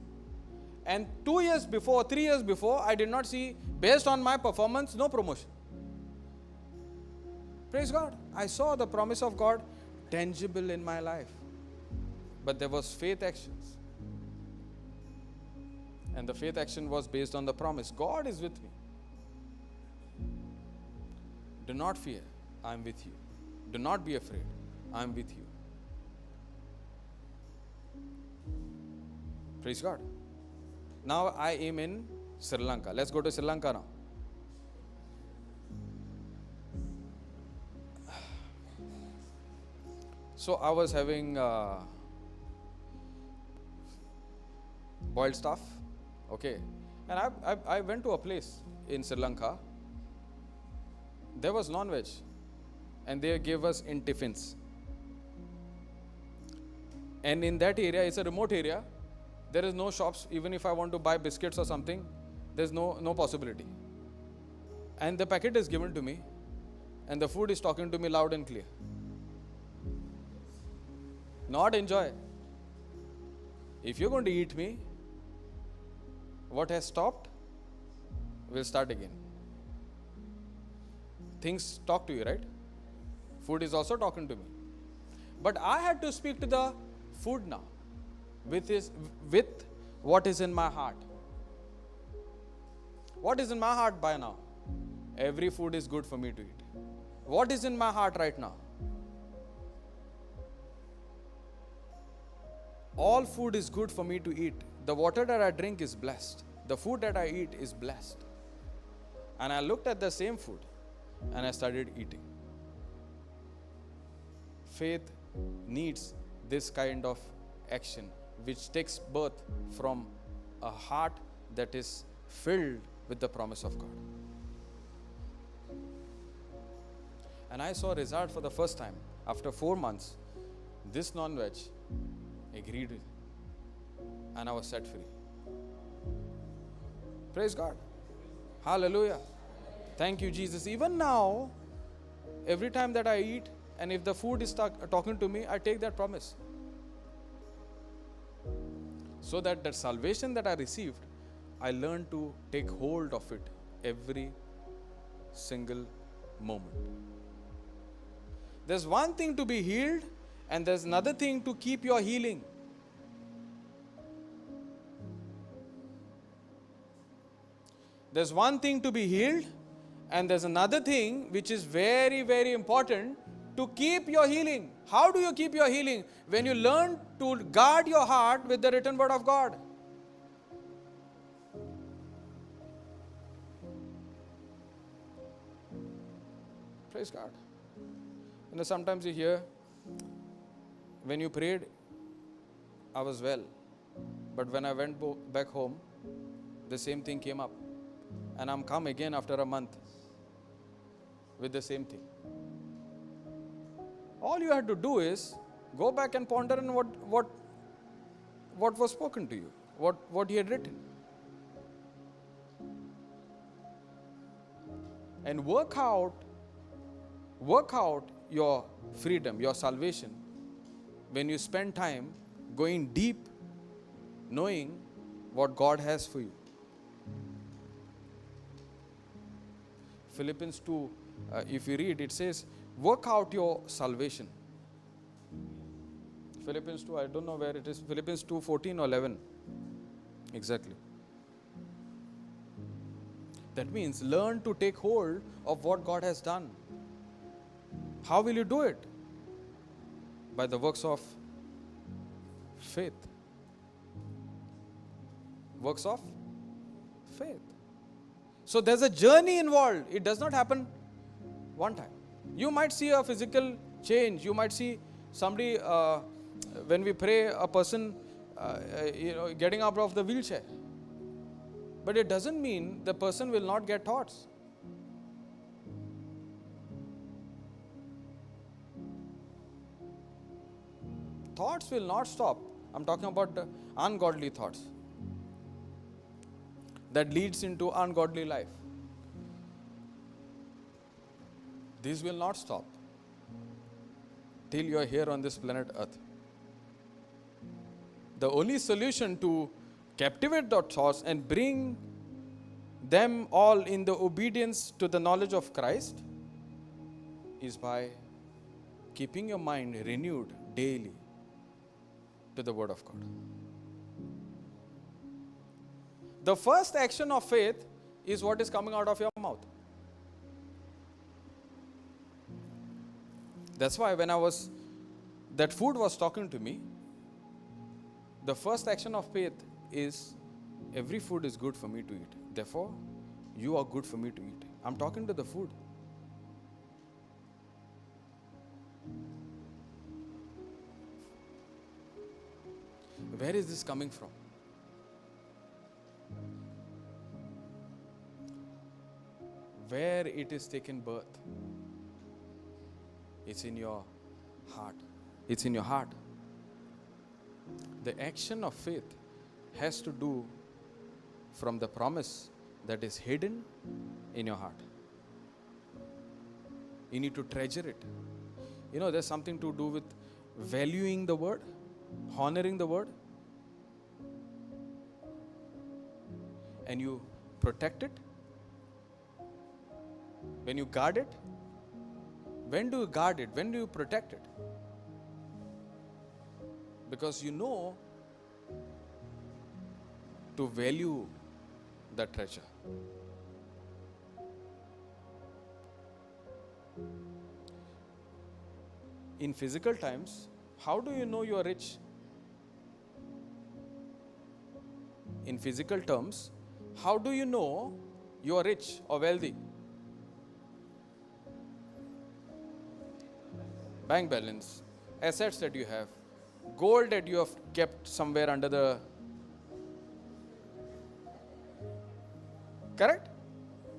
And 2 years before, 3 years before, I did not see, based on my performance, no promotion. Praise God. I saw the promise of God tangible in my life. But there was faith actions. And the faith action was based on the promise. God is with me. Do not fear, I am with you. Do not be afraid, I am with you. Praise God. Now I am in Sri Lanka. Let's go to Sri Lanka now. So I was having boiled stuff, okay, and I went to a place in Sri Lanka. There was non-veg, and they gave us in tiffins. And in that area, it's a remote area. There is no shops. Even if I want to buy biscuits or something, there's no possibility. And the packet is given to me, and the food is talking to me loud and clear. Not enjoy. If you're going to eat me, what has stopped will start again. Things talk to you, right? Food is also talking to me. But I had to speak to the food now with what is in my heart. What is in my heart by now? Every food is good for me to eat. What is in my heart right now? All food is good for me to eat. The water that I drink is blessed. The food that I eat is blessed. And I looked at the same food and I started eating. Faith needs this kind of action which takes birth from a heart that is filled with the promise of God. And I saw a result for the first time. After 4 months, this non-veg agreed with it. And I was set free. Praise God. Hallelujah. Thank you, Jesus. Even now, every time that I eat, and if the food is talking to me, I take that promise. So that the salvation that I received, I learned to take hold of it every single moment. There's one thing to be healed, and there's another thing to keep your healing. There's one thing to be healed, and there's another thing which is very, very important to keep your healing. How do you keep your healing? When you learn to guard your heart with the written word of God. Praise God. You know, sometimes you hear, when you prayed, I was well. But when I went back home, the same thing came up. And I'm come again after a month with the same thing. All you had to do is go back and ponder on what was spoken to you, what he had written. And work out your freedom, your salvation, when you spend time going deep, knowing what God has for you. Philippians 2, if you read, it says, work out your salvation. Philippians 2, I don't know where it is. Philippians 2, 14 or 11. Exactly. That means learn to take hold of what God has done. How will you do it? By the works of faith. Works of faith. So there's a journey involved. It does not happen one time. You might see a physical change. You might see somebody, when we pray, a person getting up of the wheelchair. But it doesn't mean the person will not get thoughts. Thoughts will not stop. I'm talking about the ungodly thoughts that leads into ungodly life. These will not stop till you are here on this planet Earth. The only solution to captivate the thoughts and bring them all in the obedience to the knowledge of Christ is by keeping your mind renewed daily to the Word of God. The first action of faith is what is coming out of your mouth. That's why when that food was talking to me, the first action of faith is every food is good for me to eat. Therefore, you are good for me to eat. I'm talking to the food. Where is this coming from? Where it is taken birth? It's in your heart. It's in your heart. The action of faith has to do from the promise that is hidden in your heart. You need to treasure it. There's something to do with valuing the word, honoring the word, and you protect it. When you guard it, when do you guard it? When do you protect it? Because you know to value the treasure. In physical times, how do you know you are rich? In physical terms, how do you know you are rich or wealthy? Bank balance, assets that you have, gold that you have kept somewhere under the... Correct?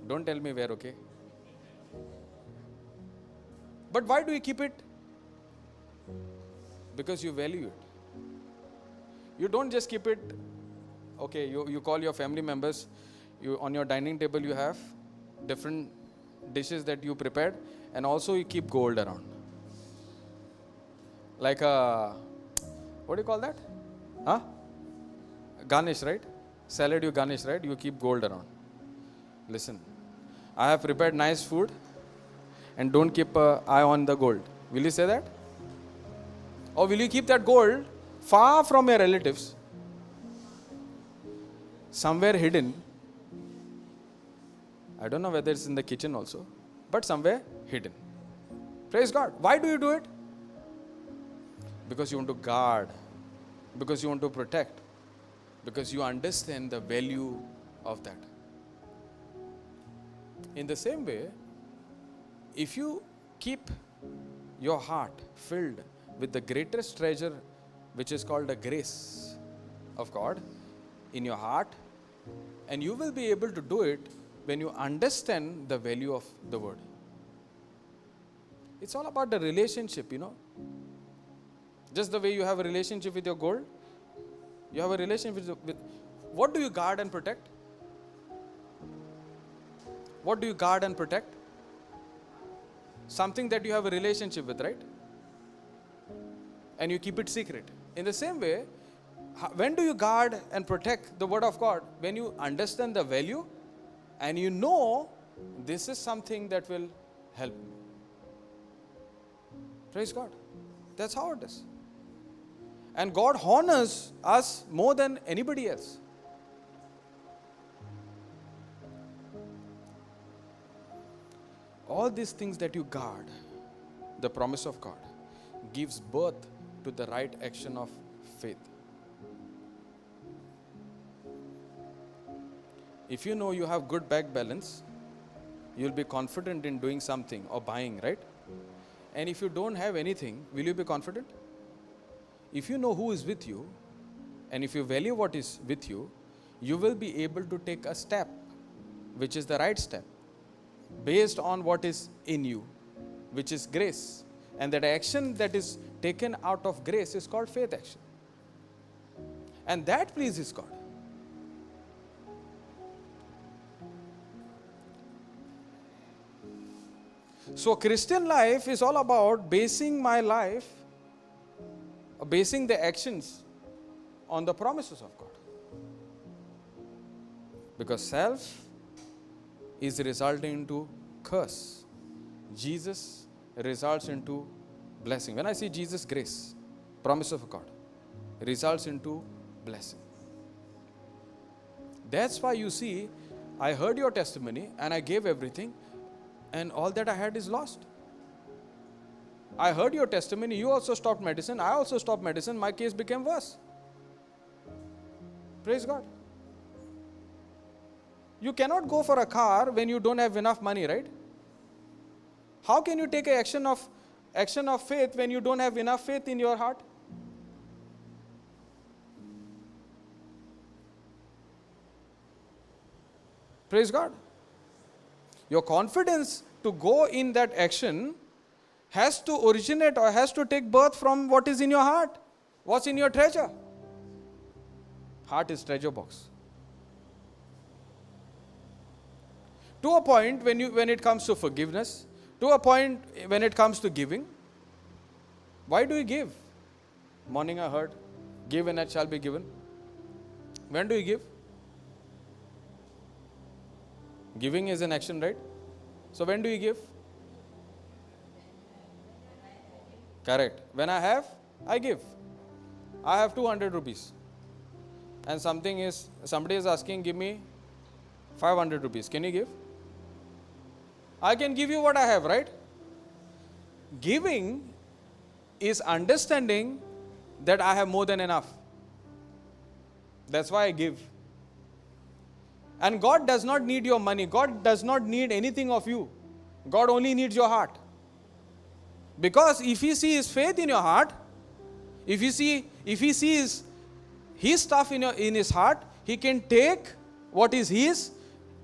Don't tell me where, okay? But why do you keep it? Because you value it. You don't just keep it, okay, you call your family members, on your dining table you have different dishes that you prepared, and also you keep gold around. Like a, what do you call that? Garnish, right? Salad you garnish, right? You keep gold around. Listen, I have prepared nice food and don't keep an eye on the gold. Will you say that? Or will you keep that gold far from your relatives, somewhere hidden? I don't know whether it's in the kitchen also, but somewhere hidden. Praise God. Why do you do it? Because you want to guard, because you want to protect, because you understand the value of that. In the same way, if you keep your heart filled with the greatest treasure, which is called the grace of God, in your heart, and you will be able to do it when you understand the value of the word. It's all about the relationship, Just the way you have a relationship with your gold, you have a relationship with what do you guard and protect? What do you guard and protect? Something that you have a relationship with, right? And you keep it secret. In the same way, when do you guard and protect the word of God? When you understand the value and you know this is something that will help me. Praise God. That's how it is. And God honors us more than anybody else. All these things that you guard, the promise of God, gives birth to the right action of faith. If you know you have good bank balance, you'll be confident in doing something or buying, right? And if you don't have anything, will you be confident? If you know who is with you, and if you value what is with you, you will be able to take a step, which is the right step, based on what is in you, which is grace. And that action that is taken out of grace is called faith action. And that pleases God. So Christian life is all about basing my life, basing the actions on the promises of God. Because self is resulting into curse. Jesus results into blessing. When I see Jesus' grace, promise of God, results into blessing. That's why you see, I heard your testimony and I gave everything, and all that I had is lost. I heard your testimony, you also stopped medicine, I also stopped medicine, my case became worse. Praise God. You cannot go for a car when you don't have enough money, right? How can you take an action of faith when you don't have enough faith in your heart? Praise God. Your confidence to go in that action has to originate or has to take birth from what is in your heart. What's in your treasure? Heart is treasure box. To a point when it comes to forgiveness, to a point when it comes to giving, why do you give? Morning I heard, give and it shall be given. When do you give? Giving is an action, right? So when do you give? Correct. When I have, I give. I have 200 rupees. And somebody is asking, give me 500 rupees. Can you give? I can give you what I have, right? Giving is understanding that I have more than enough. That's why I give. And God does not need your money. God does not need anything of you. God only needs your heart. Because if He sees faith in your heart, if He sees His stuff in His heart, He can take what is His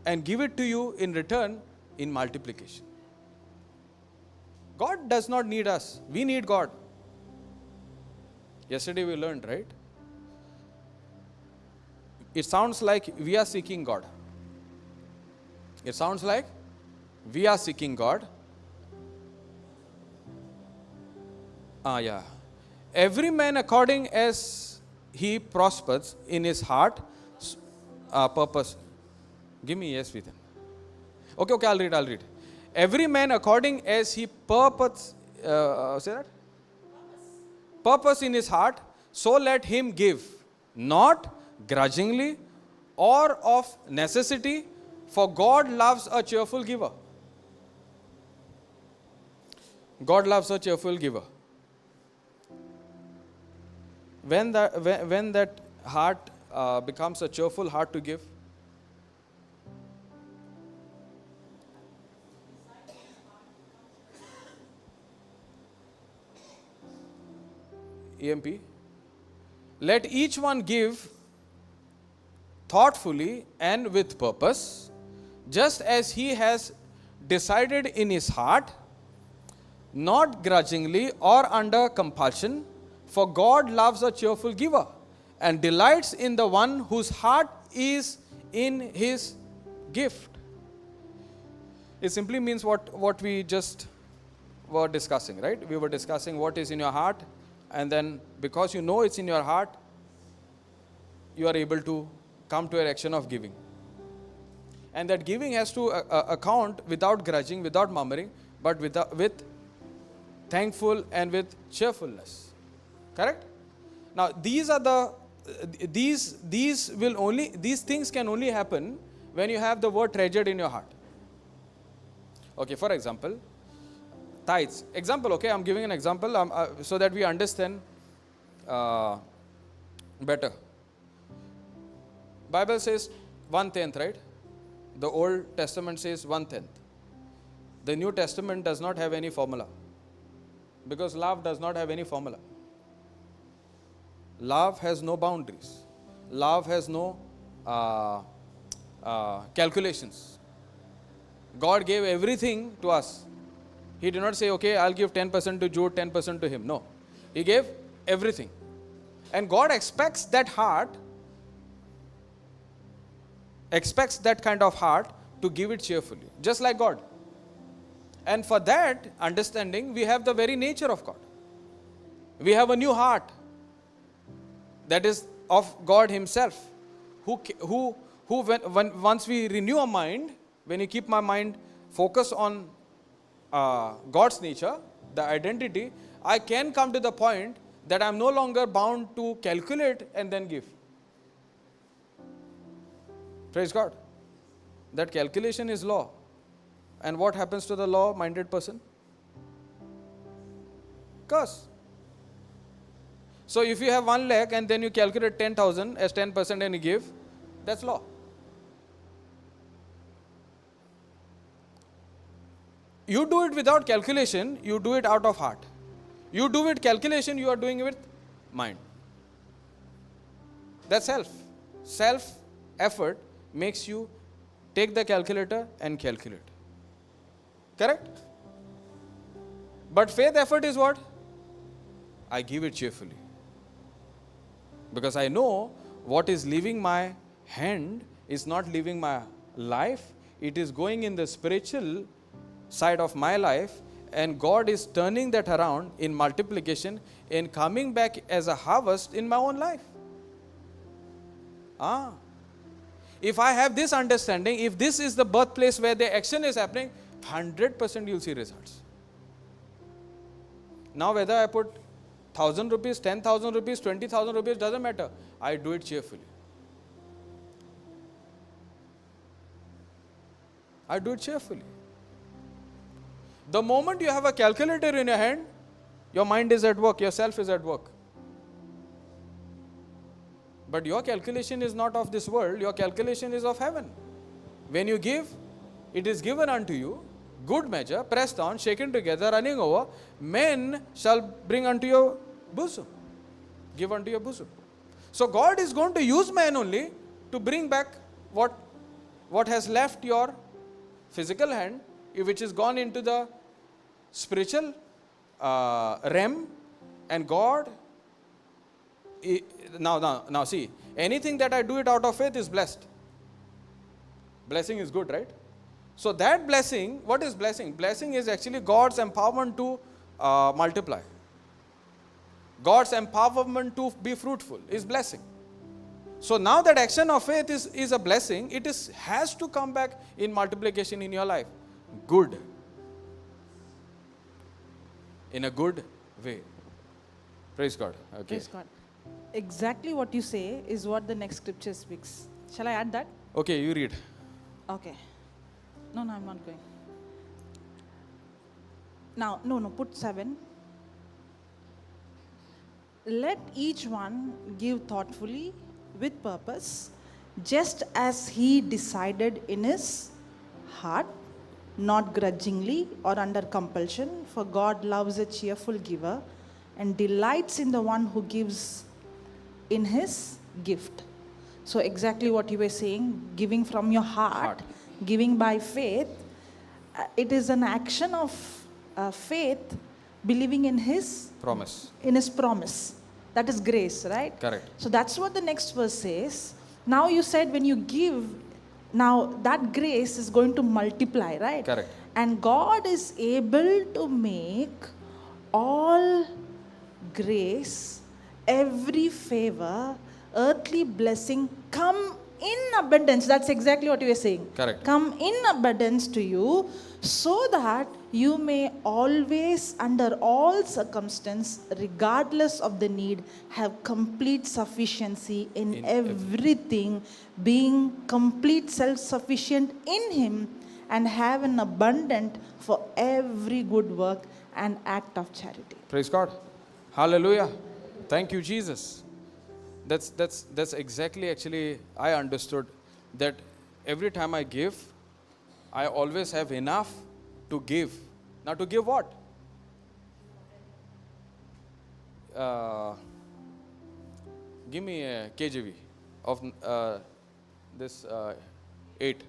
and give it to you in return in multiplication. God does not need us. We need God. Yesterday we learned, right? It sounds like we are seeking God. It sounds like we are seeking God. Every man according as he prospers in his heart, purpose. Give me yes with him. Okay, I'll read. Every man according as he purpose, say that? Purpose in his heart, so let him give, not grudgingly or of necessity, for God loves a cheerful giver. God loves a cheerful giver. When that heart becomes a cheerful heart to give, EMP, let each one give thoughtfully and with purpose, just as he has decided in his heart, not grudgingly or under compulsion, for God loves a cheerful giver and delights in the one whose heart is in his gift. It simply means what we just were discussing, right? We were discussing what is in your heart, and then because you know it's in your heart, you are able to come to an action of giving. And that giving has to account without grudging, without murmuring, but with thankful and with cheerfulness. Correct? Now these things can only happen when you have the word treasured in your heart. Okay, for example, tithes. Example, okay, I'm giving an example so that we understand better. Bible says 1/10, right? The Old Testament says 1/10. The New Testament does not have any formula, because love does not have any formula. Love has no boundaries. Love has no calculations. God gave everything to us. He did not say, okay, I'll give 10% to Jude, 10% to him. No. He gave everything. And God expects that kind of heart to give it cheerfully, just like God. And for that understanding, we have the very nature of God. We have a new heart that is of God Himself, who once we renew our mind, when you keep my mind focused on God's nature, the identity, I can come to the point that I'm no longer bound to calculate and then give. Praise God. That calculation is law. And what happens to the law-minded person? Curse. So if you have 1 lakh and then you calculate 10,000 as 10% and you give, that's law. You do it without calculation, you do it out of heart. You do it calculation, you are doing it with mind. That's self. Self-effort makes you take the calculator and calculate. Correct? But faith effort is what? I give it cheerfully. Because I know what is leaving my hand is not leaving my life. It is going in the spiritual side of my life, and God is turning that around in multiplication and coming back as a harvest in my own life. If I have this understanding, if this is the birthplace where the action is happening, 100% you'll see results. Now whether I put 1,000 rupees, 10,000 rupees, 20,000 rupees, doesn't matter. I do it cheerfully. I do it cheerfully. The moment you have a calculator in your hand, your mind is at work, your self is at work. But your calculation is not of this world, your calculation is of heaven. When you give, it is given unto you, good measure, pressed down, shaken together, running over, men shall bring unto your bosom. Give unto your bosom. So God is going to use man only to bring back what has left your physical hand, which is gone into the spiritual realm, and God, now see, anything that I do it out of faith is blessed. Blessing is good, right? So that blessing, what is blessing? Blessing is actually God's empowerment to multiply. God's empowerment to be fruitful is blessing. So now that action of faith is a blessing, it has to come back in multiplication in your life. Good. In a good way. Praise God. Okay. Praise God. Exactly what you say is what the next scripture speaks. Shall I add that? Okay, you read. Okay. No, I'm not going. Now, put 7. Let each one give thoughtfully with purpose, just as he decided in his heart, not grudgingly or under compulsion, for God loves a cheerful giver and delights in the one who gives in his gift. So exactly what you were saying, giving from your heart. Giving by faith, it is an action of faith, believing in his promise. In his promise. That is grace, right? Correct. So that's what the next verse says. Now you said when you give, now that grace is going to multiply, right? Correct. And God is able to make all grace, every favor, earthly blessing come in abundance. That's exactly what you were saying. Correct. Come in abundance to you, so that you may always, under all circumstance, regardless of the need, have complete sufficiency in everything, being complete self-sufficient in Him, and have an abundant for every good work and act of charity. Praise God. Hallelujah. Thank you, Jesus. That's exactly, actually, I understood that every time I give, I always have enough to give. Now to give what? Give me a KJV of this 8.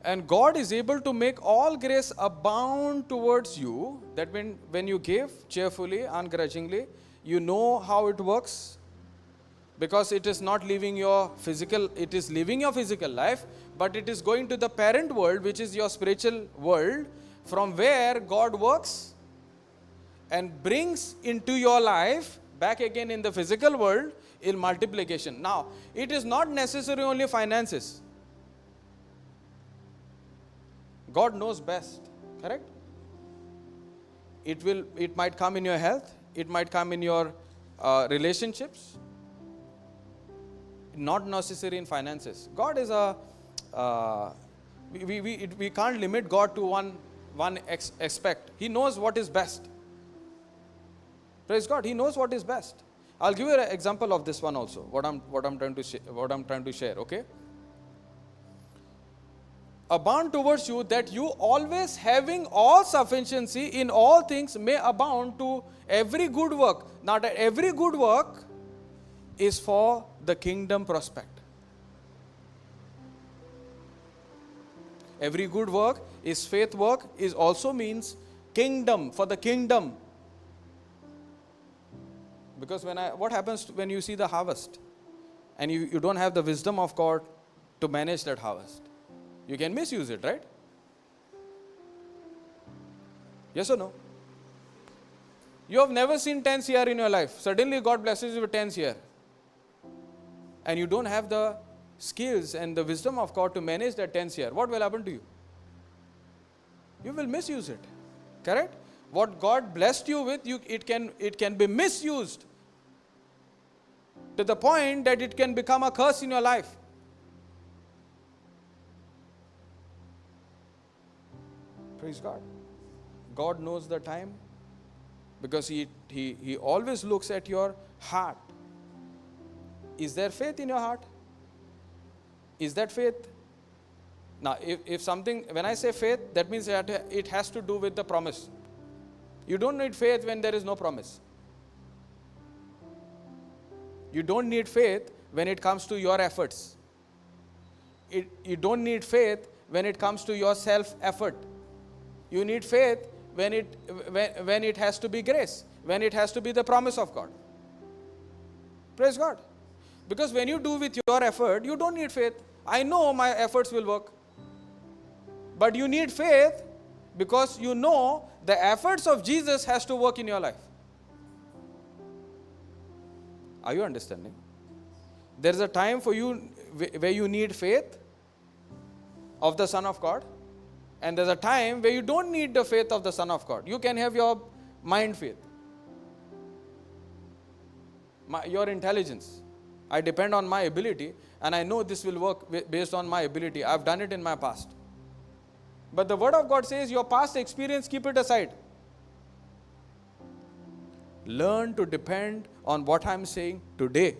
And God is able to make all grace abound towards you, that when you give cheerfully, ungrudgingly, you know how it works. Because it is not leaving your physical, it is leaving your physical life, but it is going to the parent world, which is your spiritual world, from where God works and brings into your life back again in the physical world in multiplication. Now, it is not necessarily only finances. God knows best. Correct? It might come in your health. It might come in your relationships. Not necessary in finances. God is a... we can't limit God to one aspect. He knows what is best. Praise God. He knows what is best. I'll give you an example of this one also. What I'm trying to share. Okay. Abound towards you, that you always having all sufficiency in all things may abound to every good work. Now that every good work is for the kingdom prospect. Every good work is faith work, is also means kingdom, for the kingdom. Because what happens when you see the harvest and you don't have the wisdom of God to manage that harvest? You can misuse it, right? Yes or no? You have never seen 10 CR in your life. Suddenly God blesses you with 10 CR. And you don't have the skills and the wisdom of God to manage that 10 CR. What will happen to you? You will misuse it. Correct? What God blessed you with, it can be misused to the point that it can become a curse in your life. Praise God. God knows the time because He always looks at your heart. Is there faith in your heart? Is that faith? Now, if something, when I say faith, that means that it has to do with the promise. You don't need faith when there is no promise. You don't need faith when it comes to your efforts. You don't need faith when it comes to your self-effort. You need faith when it has to be grace, when it has to be the promise of God. Praise God. Because when you do with your effort, you don't need faith. I know my efforts will work. But you need faith because you know the efforts of Jesus has to work in your life. Are you understanding? There is a time for you where you need faith of the Son of God. And there's a time where you don't need the faith of the Son of God. You can have your mind faith. Your intelligence. I depend on my ability and I know this will work based on my ability. I've done it in my past. But the Word of God says your past experience, keep it aside. Learn to depend on what I'm saying today.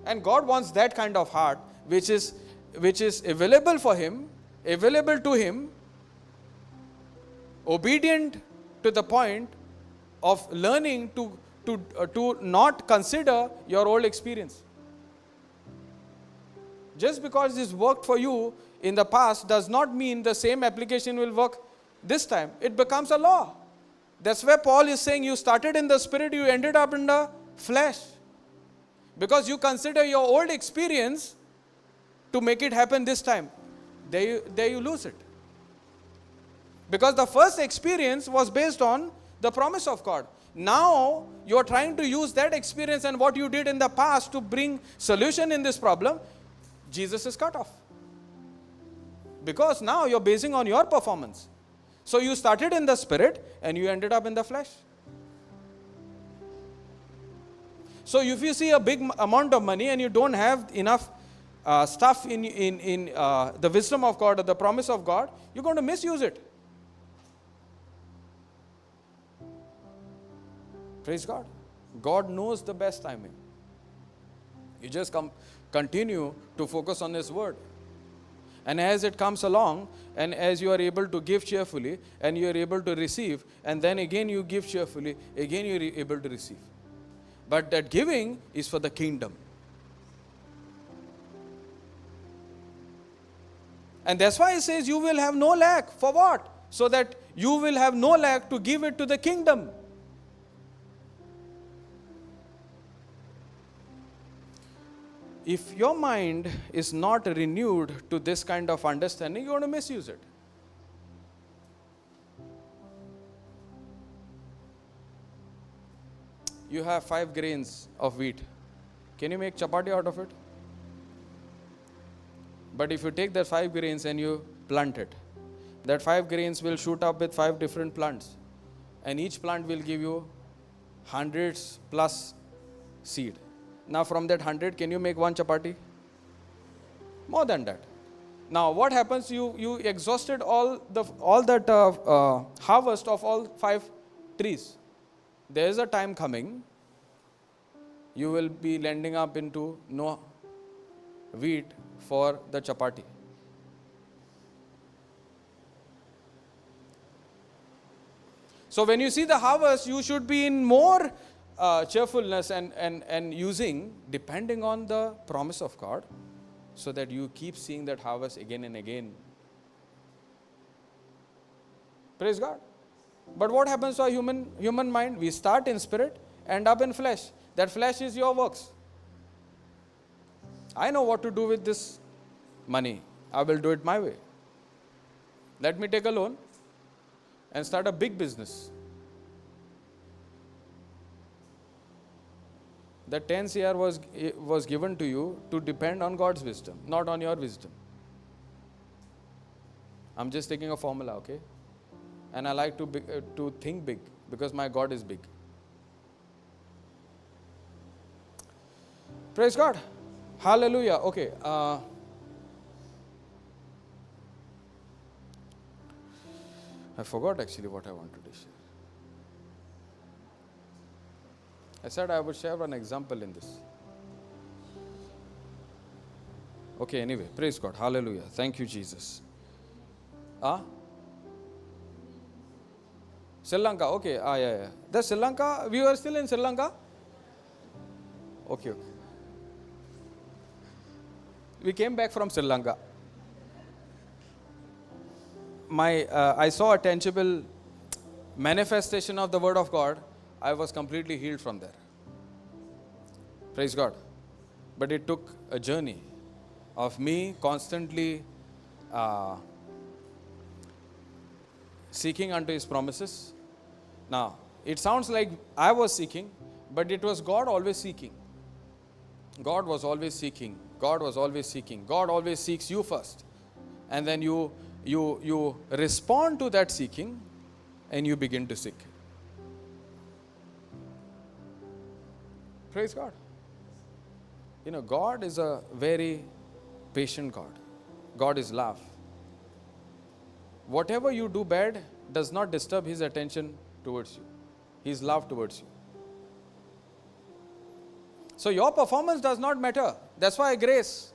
And God wants that kind of heart which is available for Him, available to Him, obedient to the point of learning to not consider your old experience. Just because this worked for you in the past does not mean the same application will work this time. It becomes a law. That's where Paul is saying you started in the spirit, you ended up in the flesh. Because you consider your old experience to make it happen this time. There you lose it. Because the first experience was based on the promise of God. Now you are trying to use that experience and what you did in the past to bring solution in this problem. Jesus is cut off. Because now you're basing on your performance. So you started in the spirit and you ended up in the flesh. So if you see a big amount of money and you don't have enough stuff in the wisdom of God or the promise of God, you're going to misuse it. Praise God. God knows the best timing. You just continue to focus on His word. And as it comes along, and as you are able to give cheerfully, and you are able to receive, and then again you give cheerfully, again you are able to receive. But that giving is for the kingdom. And that's why it says you will have no lack. For what? So that you will have no lack to give it to the kingdom. If your mind is not renewed to this kind of understanding, you're going to misuse it. You have 5 grains of wheat. Can you make chapati out of it? But if you take the 5 grains and you plant it. That 5 grains will shoot up with 5 different plants. And each plant will give you hundreds plus seed. Now from that 100, can you make one chapati? More than that. Now what happens? You exhausted all that harvest of all 5 trees. There is a time coming, you will be landing up into no wheat for the chapati. So when you see the harvest, you should be in more cheerfulness and using, depending on the promise of God, so that you keep seeing that harvest again and again. Praise God. But what happens to our human mind? We start in spirit, end up in flesh. That flesh is your works. I know what to do with this money. I will do it my way. Let me take a loan and start a big business. The 10 CR was given to you to depend on God's wisdom, not on your wisdom. I'm just taking a formula, okay? And I like to think big, because my God is big. Praise God. Hallelujah. Okay. I forgot actually what I wanted to share. I said I would share an example in this. Okay, anyway. Praise God. Hallelujah. Thank you, Jesus. Sri Lanka. Okay. Yeah. The Sri Lanka, we were still in Sri Lanka? Okay. We came back from Sri Lanka. I saw a tangible manifestation of the Word of God. I was completely healed from there. Praise God. But it took a journey of me constantly seeking unto His promises. Now, it sounds like I was seeking, but it was God always seeking. God was always seeking. God was always seeking. God always seeks you first. And then you respond to that seeking and you begin to seek. Praise God. You know, God is a very patient God. God is love. Whatever you do bad does not disturb His attention towards you. His love towards you. So your performance does not matter. That's why grace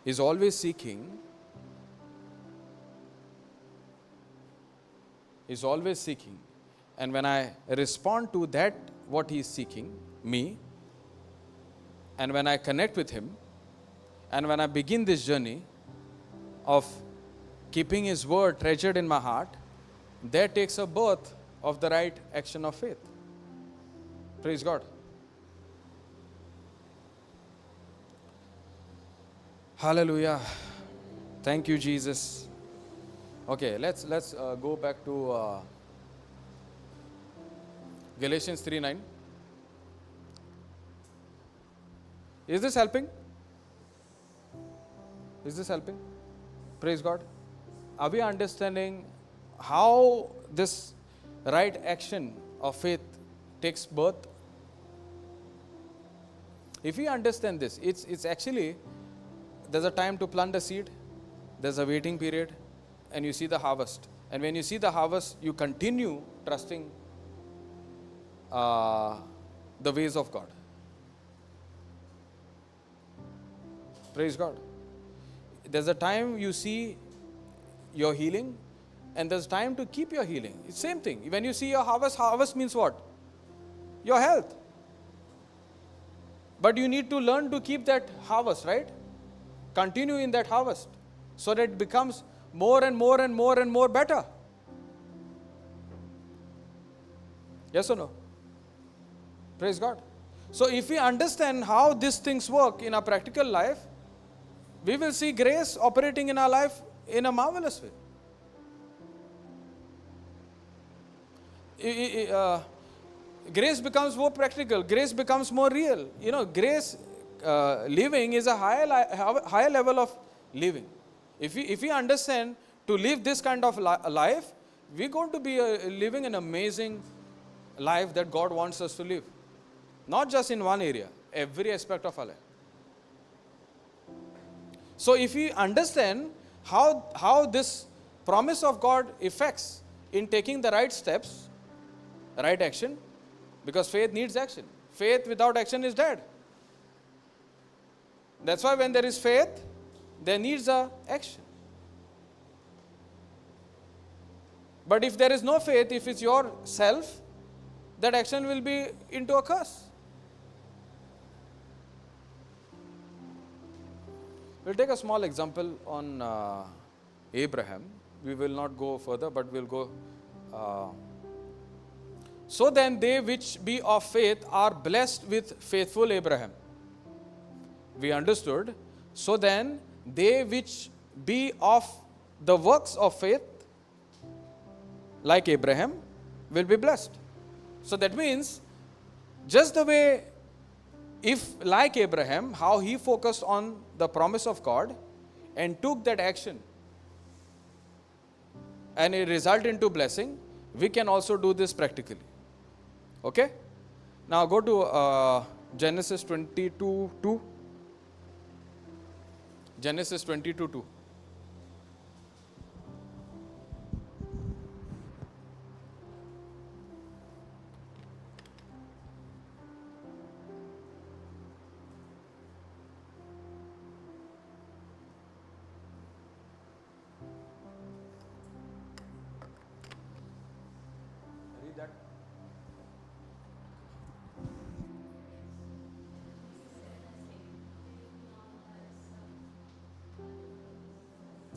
is always seeking. Is always seeking. And when I respond to that, what He is seeking, me, and when I connect with Him, and when I begin this journey of keeping His word treasured in my heart, there takes a birth of the right action of faith. Praise God. Hallelujah. Thank you, Jesus. Okay, let's go back to Galatians 3:9. Is this helping? Is this helping? Praise God. Are we understanding how this right action of faith takes birth? If we understand this, it's actually, there's a time to plant a seed, there's a waiting period, and you see the harvest. And when you see the harvest, you continue trusting the ways of God. Praise God. There's a time you see your healing, and there's time to keep your healing. It's same thing. When you see your harvest means what? Your health. But you need to learn to keep that harvest, right? Continue in that harvest so that it becomes more and more and more and more better. Yes or no? Praise God. So if we understand how these things work in our practical life, we will see grace operating in our life in a marvelous way. Grace becomes more practical. Grace becomes more real. You know, grace living is a higher level of living. If we understand to live this kind of life, we're going to be living an amazing life that God wants us to live. Not just in one area, every aspect of our life. So if we understand how this promise of God affects in taking the right steps, right action, because faith needs action. Faith without action is dead. That's why when there is faith, there needs a action. But if there is no faith, if it's yourself, that action will be into a curse. We'll take a small example on Abraham. We will not go further, but we'll go. So then they which be of faith are blessed with faithful Abraham. We understood. So then they which be of the works of faith, like Abraham, will be blessed. So that means, just the way, if like Abraham, how he focused on the promise of God and took that action and it resulted into blessing, we can also do this practically. Okay? Now go to Genesis 22:2. Genesis 22:2. Read that.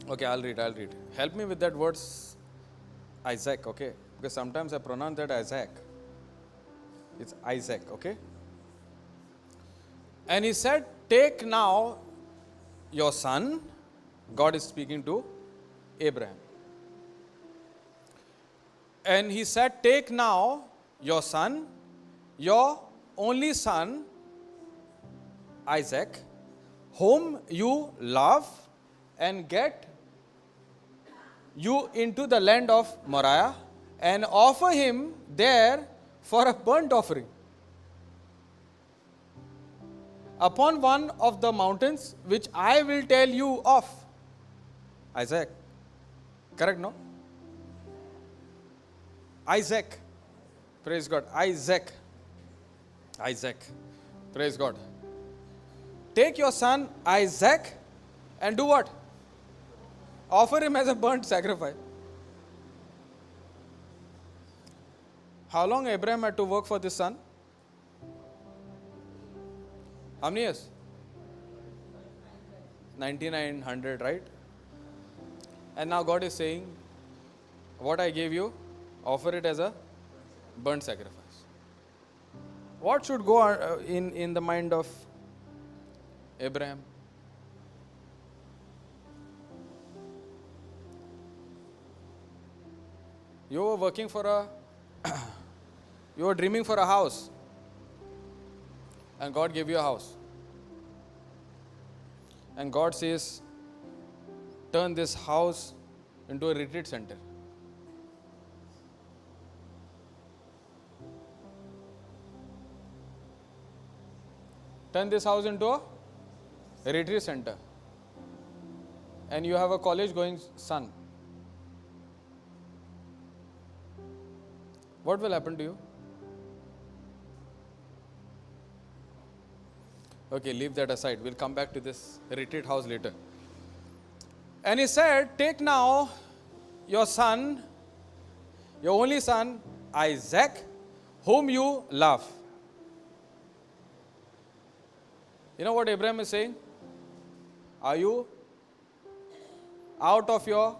Okay, I'll read. Help me with that word Isaac, okay? Because sometimes I pronounce that Isaac. It's Isaac, okay? And he said, take now your son. God is speaking to Abraham. And he said, take now your son, your only son, Isaac, whom you love, and get you into the land of Moriah, and offer him there for a burnt offering upon one of the mountains which I will tell you of. Isaac. Correct, no? Isaac. Praise God. Isaac. Praise God. Take your son Isaac and do what? Offer him as a burnt sacrifice. How long Abraham had to work for this son? How many years? 9900, right? And now God is saying, what I gave you, offer it as a burnt sacrifice. What should go in the mind of Abraham? You were working for you were dreaming for a house, and God gave you a house. And God says, turn this house into a retreat center. Turn this house into a retreat center. And you have a college going son. What will happen to you? Okay, leave that aside. We'll come back to this retreat house later. And he said, take now your son, your only son, Isaac, whom you love. You know what Abraham is saying? Are you out of your...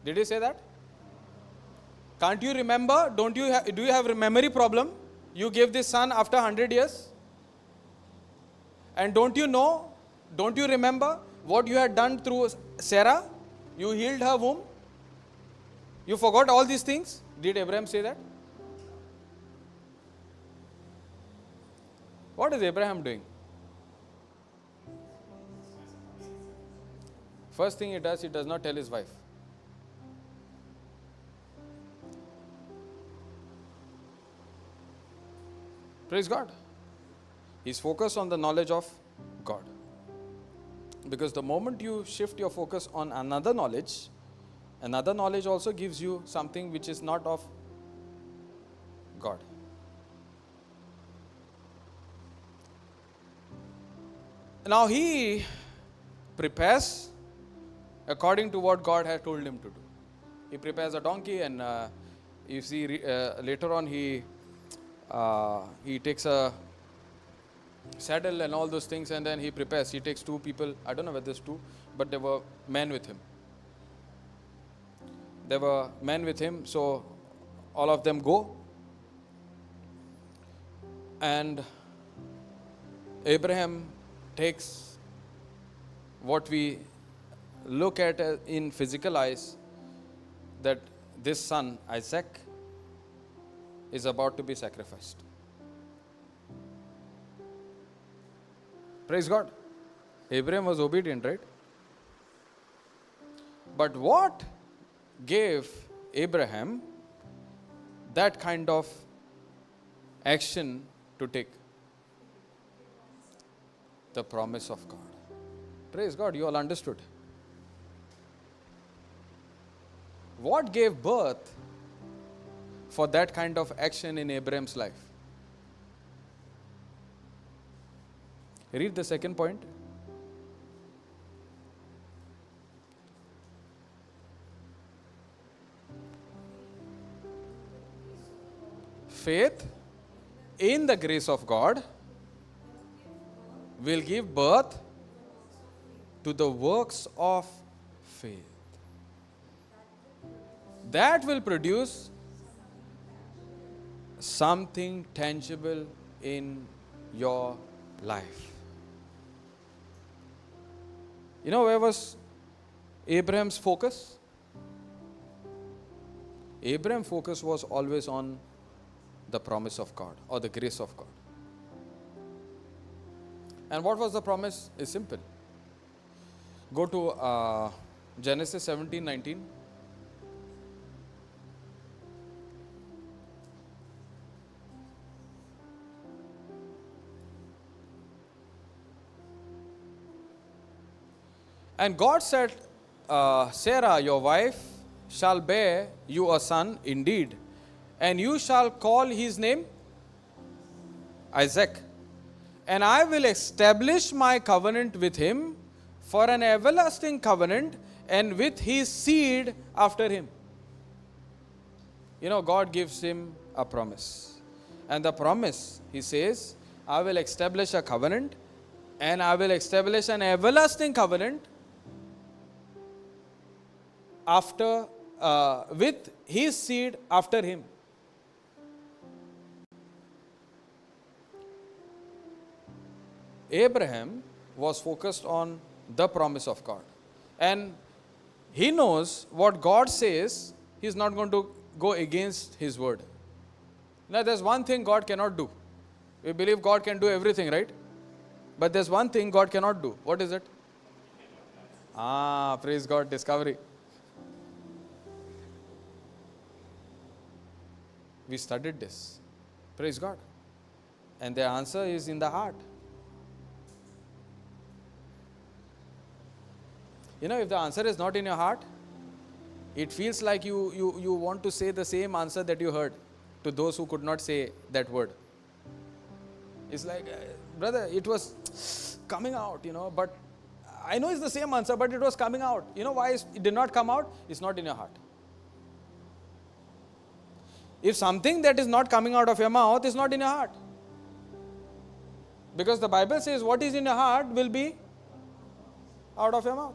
Did he say that? Can't you remember? Do you have a memory problem? You gave this son after 100 years? And don't you know, don't you remember what you had done through Sarah? You healed her womb? You forgot all these things? Did Abraham say that? What is Abraham doing? First thing he does not tell his wife. Praise God. He's focused on the knowledge of God. Because the moment you shift your focus on another knowledge also gives you something which is not of God. Now he prepares according to what God had told him to do. He prepares a donkey, and you see later on he takes a saddle and all those things, and then he prepares. He takes 2 people. I don't know whether it's 2, but there were men with him. So all of them go. And Abraham takes what we look at in physical eyes, that this son, Isaac, is about to be sacrificed. Praise God. Abraham was obedient, right? But what gave Abraham that kind of action to take? The promise of God. Praise God, you all understood. What gave birth for that kind of action in Abraham's life? Read the second point. Faith in the grace of God will give birth to the works of faith. That will produce something tangible in your life. You know where was Abraham's focus? Abraham's focus was always on the promise of God or the grace of God. And what was the promise? It's simple. Go to Genesis 17:19. And God said, Sarah, your wife, shall bear you a son indeed, and you shall call his name Isaac. And I will establish my covenant with him for an everlasting covenant, and with his seed after him. You know, God gives him a promise. And the promise, he says, I will establish a covenant, and I will establish an everlasting covenant after with his seed after him. Abraham was focused on the promise of God. And he knows what God says, he's not going to go against his word. Now there's one thing God cannot do. We believe God can do everything, right? But there's one thing God cannot do. What is it? Praise God, discovery. We studied this. Praise God. And the answer is in the heart. You know, if the answer is not in your heart, it feels like you want to say the same answer that you heard to those who could not say that word. It's like, brother, it was coming out, but I know it's the same answer, but it was coming out. You know why it did not come out? It's not in your heart. If something that is not coming out of your mouth is not in your heart. Because the Bible says what is in your heart will be out of your mouth.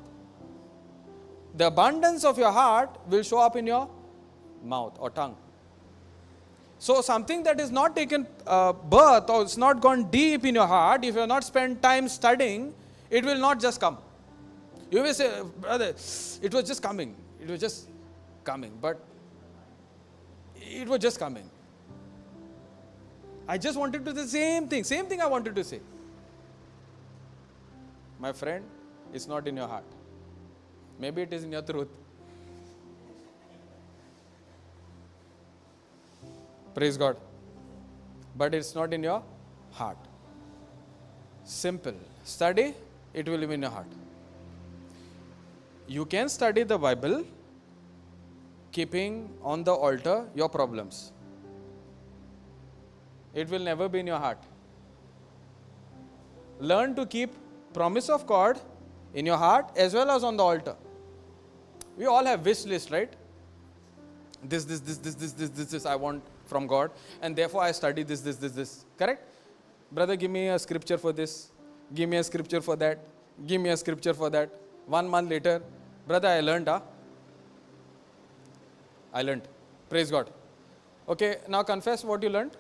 The abundance of your heart will show up in your mouth or tongue. So something that is not taken birth or it's not gone deep in your heart, if you have not spent time studying, it will not just come. You may say, brother, it was just coming. It was just coming. But it was just coming. I just wanted to do the same thing I wanted to say. My friend, it's not in your heart. Maybe it is in your truth. Praise God. But it's not in your heart. Simple. Study, it will be in your heart. You can study the Bible keeping on the altar your problems. It will never be in your heart. Learn to keep promise of God in your heart as well as on the altar. We all have wish list, right? This I want from God, and therefore I study this. Correct? Brother, give me a scripture for this. Give me a scripture for that. Give me a scripture for that. 1 month later, brother, I learned. I learned. Praise God. Okay, now confess what you learned.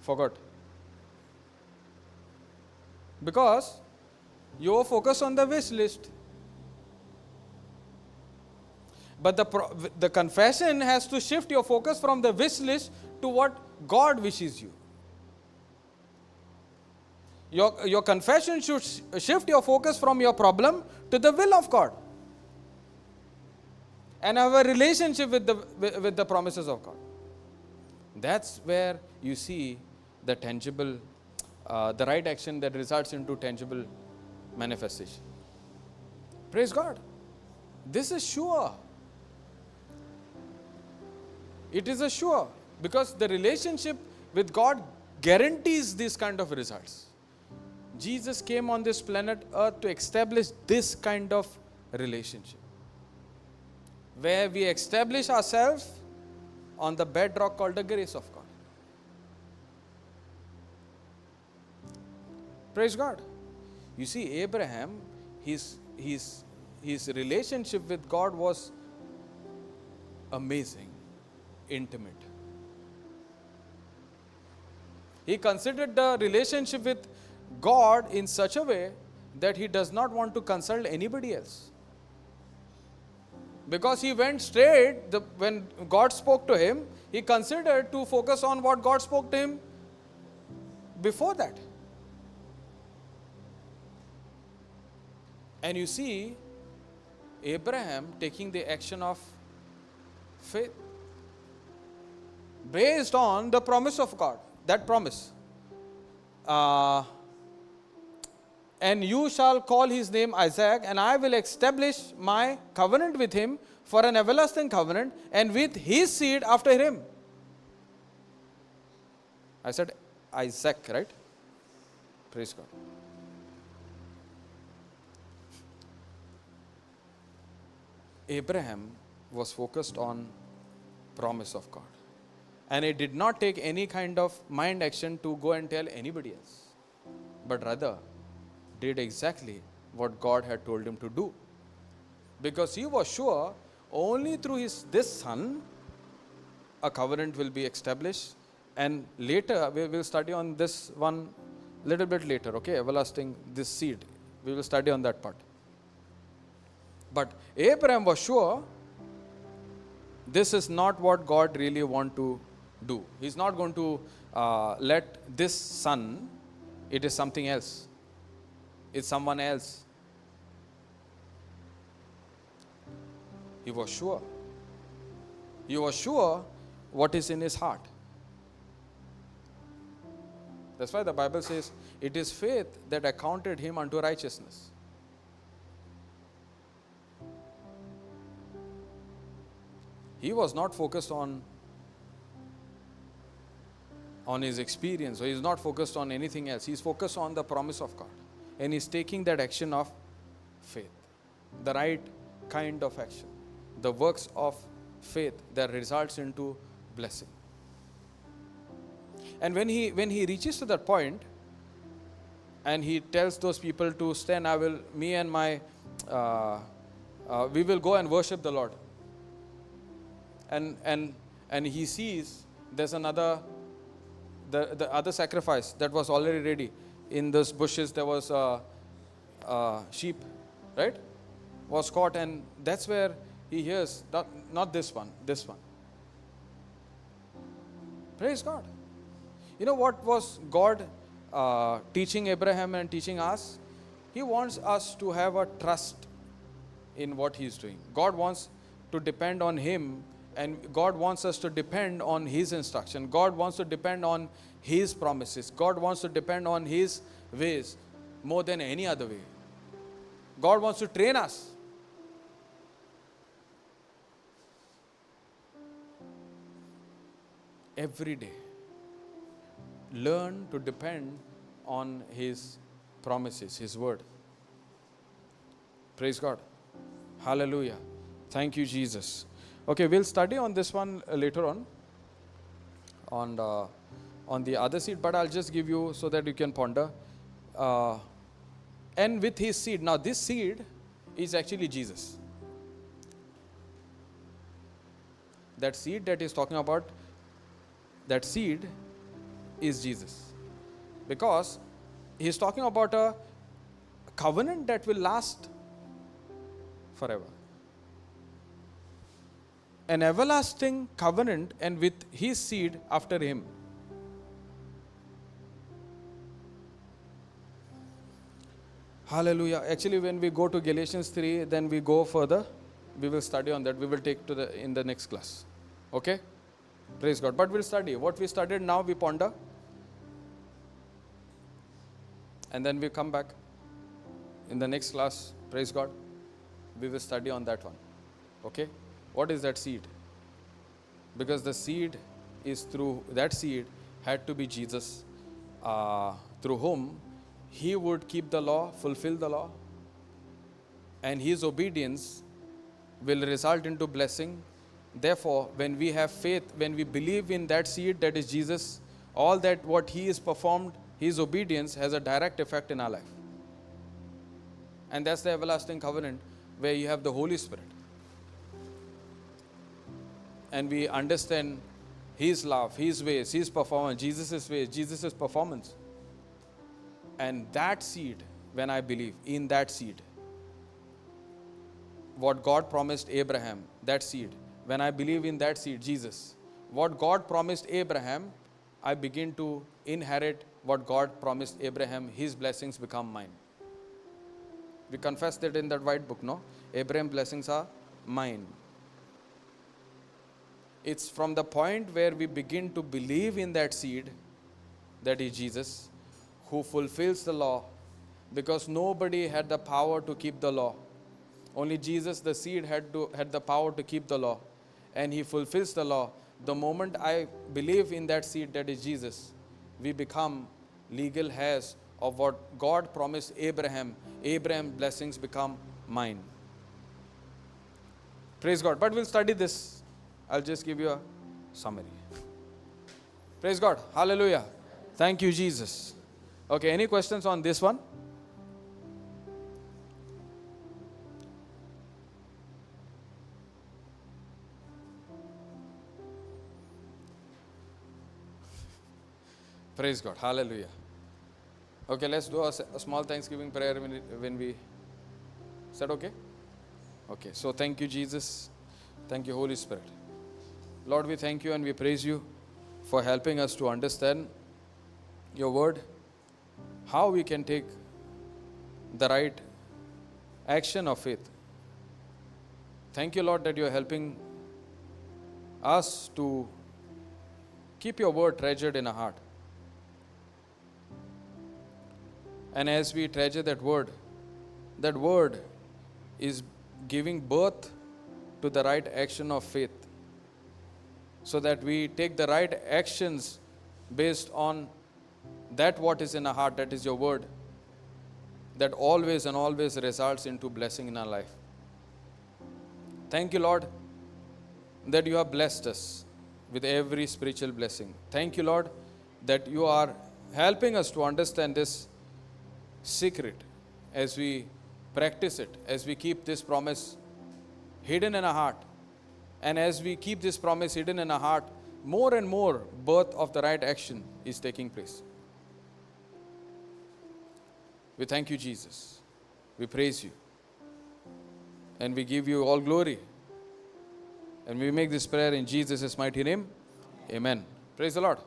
Forgot. Because you focus on the wish list. But the confession has to shift your focus from the wish list to what God wishes you. Your confession should shift your focus from your problem to the will of God. And have a relationship with the promises of God. That's where you see the tangible, the right action that results into tangible manifestation. Praise God. This is sure. It is a sure, because the relationship with God guarantees these kind of results. Jesus came on this planet Earth to establish this kind of relationship, where we establish ourselves on the bedrock called the grace of God. Praise God. You see, Abraham, his relationship with God was amazing, intimate. He considered the relationship with God in such a way that he does not want to consult anybody else. Because he went straight, when God spoke to him, he considered to focus on what God spoke to him before that. And you see Abraham taking the action of faith based on the promise of God. That promise. And you shall call his name Isaac, and I will establish my covenant with him for an everlasting covenant, and with his seed after him. I said Isaac, right? Praise God. Abraham was focused on promise of God. And he did not take any kind of mind action to go and tell anybody else, but rather did exactly what God had told him to do. Because he was sure only through this son a covenant will be established. And later, we will study on this one little bit later, okay? Everlasting, this seed. We will study on that part. But Abraham was sure this is not what God really wants to do. He's not going to let this son, it is something else. It's someone else. He was sure. He was sure what is in his heart. That's why the Bible says, it is faith that accounted him unto righteousness. He was not focused on his experience, or he's not focused on anything else. He's focused on the promise of God. And he's taking that action of faith. The right kind of action. The works of faith that results into blessing. And when he reaches to that point, and he tells those people to stand, we will go and worship the Lord. And he sees there's another, the other sacrifice that was already ready. In those bushes there was a sheep, right? Was caught, and that's where he hears, not this one, this one. Praise God. You know what was God teaching Abraham and teaching us? He wants us to have a trust in what He is doing. God wants to depend on Him, and God wants us to depend on His instruction. God wants to depend on His promises. God wants to depend on His ways more than any other way. God wants to train us. Every day. Learn to depend on His promises, His word. Praise God. Hallelujah. Thank you, Jesus. Okay, we'll study on this one later on the other seed, but I'll just give you so that you can ponder. And with His seed. Now, this seed is actually Jesus. That seed that He's talking about, that seed is Jesus. Because He's talking about a covenant that will last forever. An everlasting covenant, and with His seed after Him. Hallelujah. Actually, when we go to Galatians 3, then we go further. We will study on that. We will take in the next class. Okay? Praise God. But we'll study. What we studied now, we ponder. And then we come back in the next class. Praise God. We will study on that one. Okay? What is that seed? Because the seed is through, that seed had to be Jesus, through whom He would keep the law, fulfill the law, and His obedience will result into blessing. Therefore, when we have faith, when we believe in that seed that is Jesus, all that what He has performed, His obedience has a direct effect in our life. And that's the everlasting covenant where you have the Holy Spirit. And we understand His love, His ways, His performance, Jesus' ways, Jesus' performance. And that seed, when I believe in that seed, what God promised Abraham, that seed, when I believe in that seed, Jesus, what God promised Abraham, I begin to inherit what God promised Abraham. His blessings become mine. We confessed that in that white book, no? Abraham's blessings are mine. It's from the point where we begin to believe in that seed, that is Jesus, who fulfills the law, because nobody had the power to keep the law. Only Jesus, the seed, had the power to keep the law, and He fulfills the law. The moment I believe in that seed, that is Jesus, we become legal heirs of what God promised Abraham. Abraham's blessings become mine. Praise God. But we'll study this. I'll just give you a summary. Praise God. Hallelujah. Thank you, Jesus. Okay, any questions on this one? Praise God. Hallelujah. Okay, let's do a small Thanksgiving prayer when we... Is that okay? Okay, so thank you, Jesus. Thank you, Holy Spirit. Lord, we thank you and we praise you for helping us to understand your word, how we can take the right action of faith. Thank you, Lord, that you are helping us to keep your word treasured in our heart. And as we treasure that word is giving birth to the right action of faith, so that we take the right actions based on that what is in our heart, that is your word, that always and always results into blessing in our life. Thank you, Lord, that you have blessed us with every spiritual blessing. Thank you, Lord, that you are helping us to understand this secret as we practice it, as we keep this promise hidden in our heart. And as we keep this promise hidden in our heart, more and more birth of the right action is taking place. We thank you, Jesus. We praise you. And we give you all glory. And we make this prayer in Jesus' mighty name. Amen. Praise the Lord.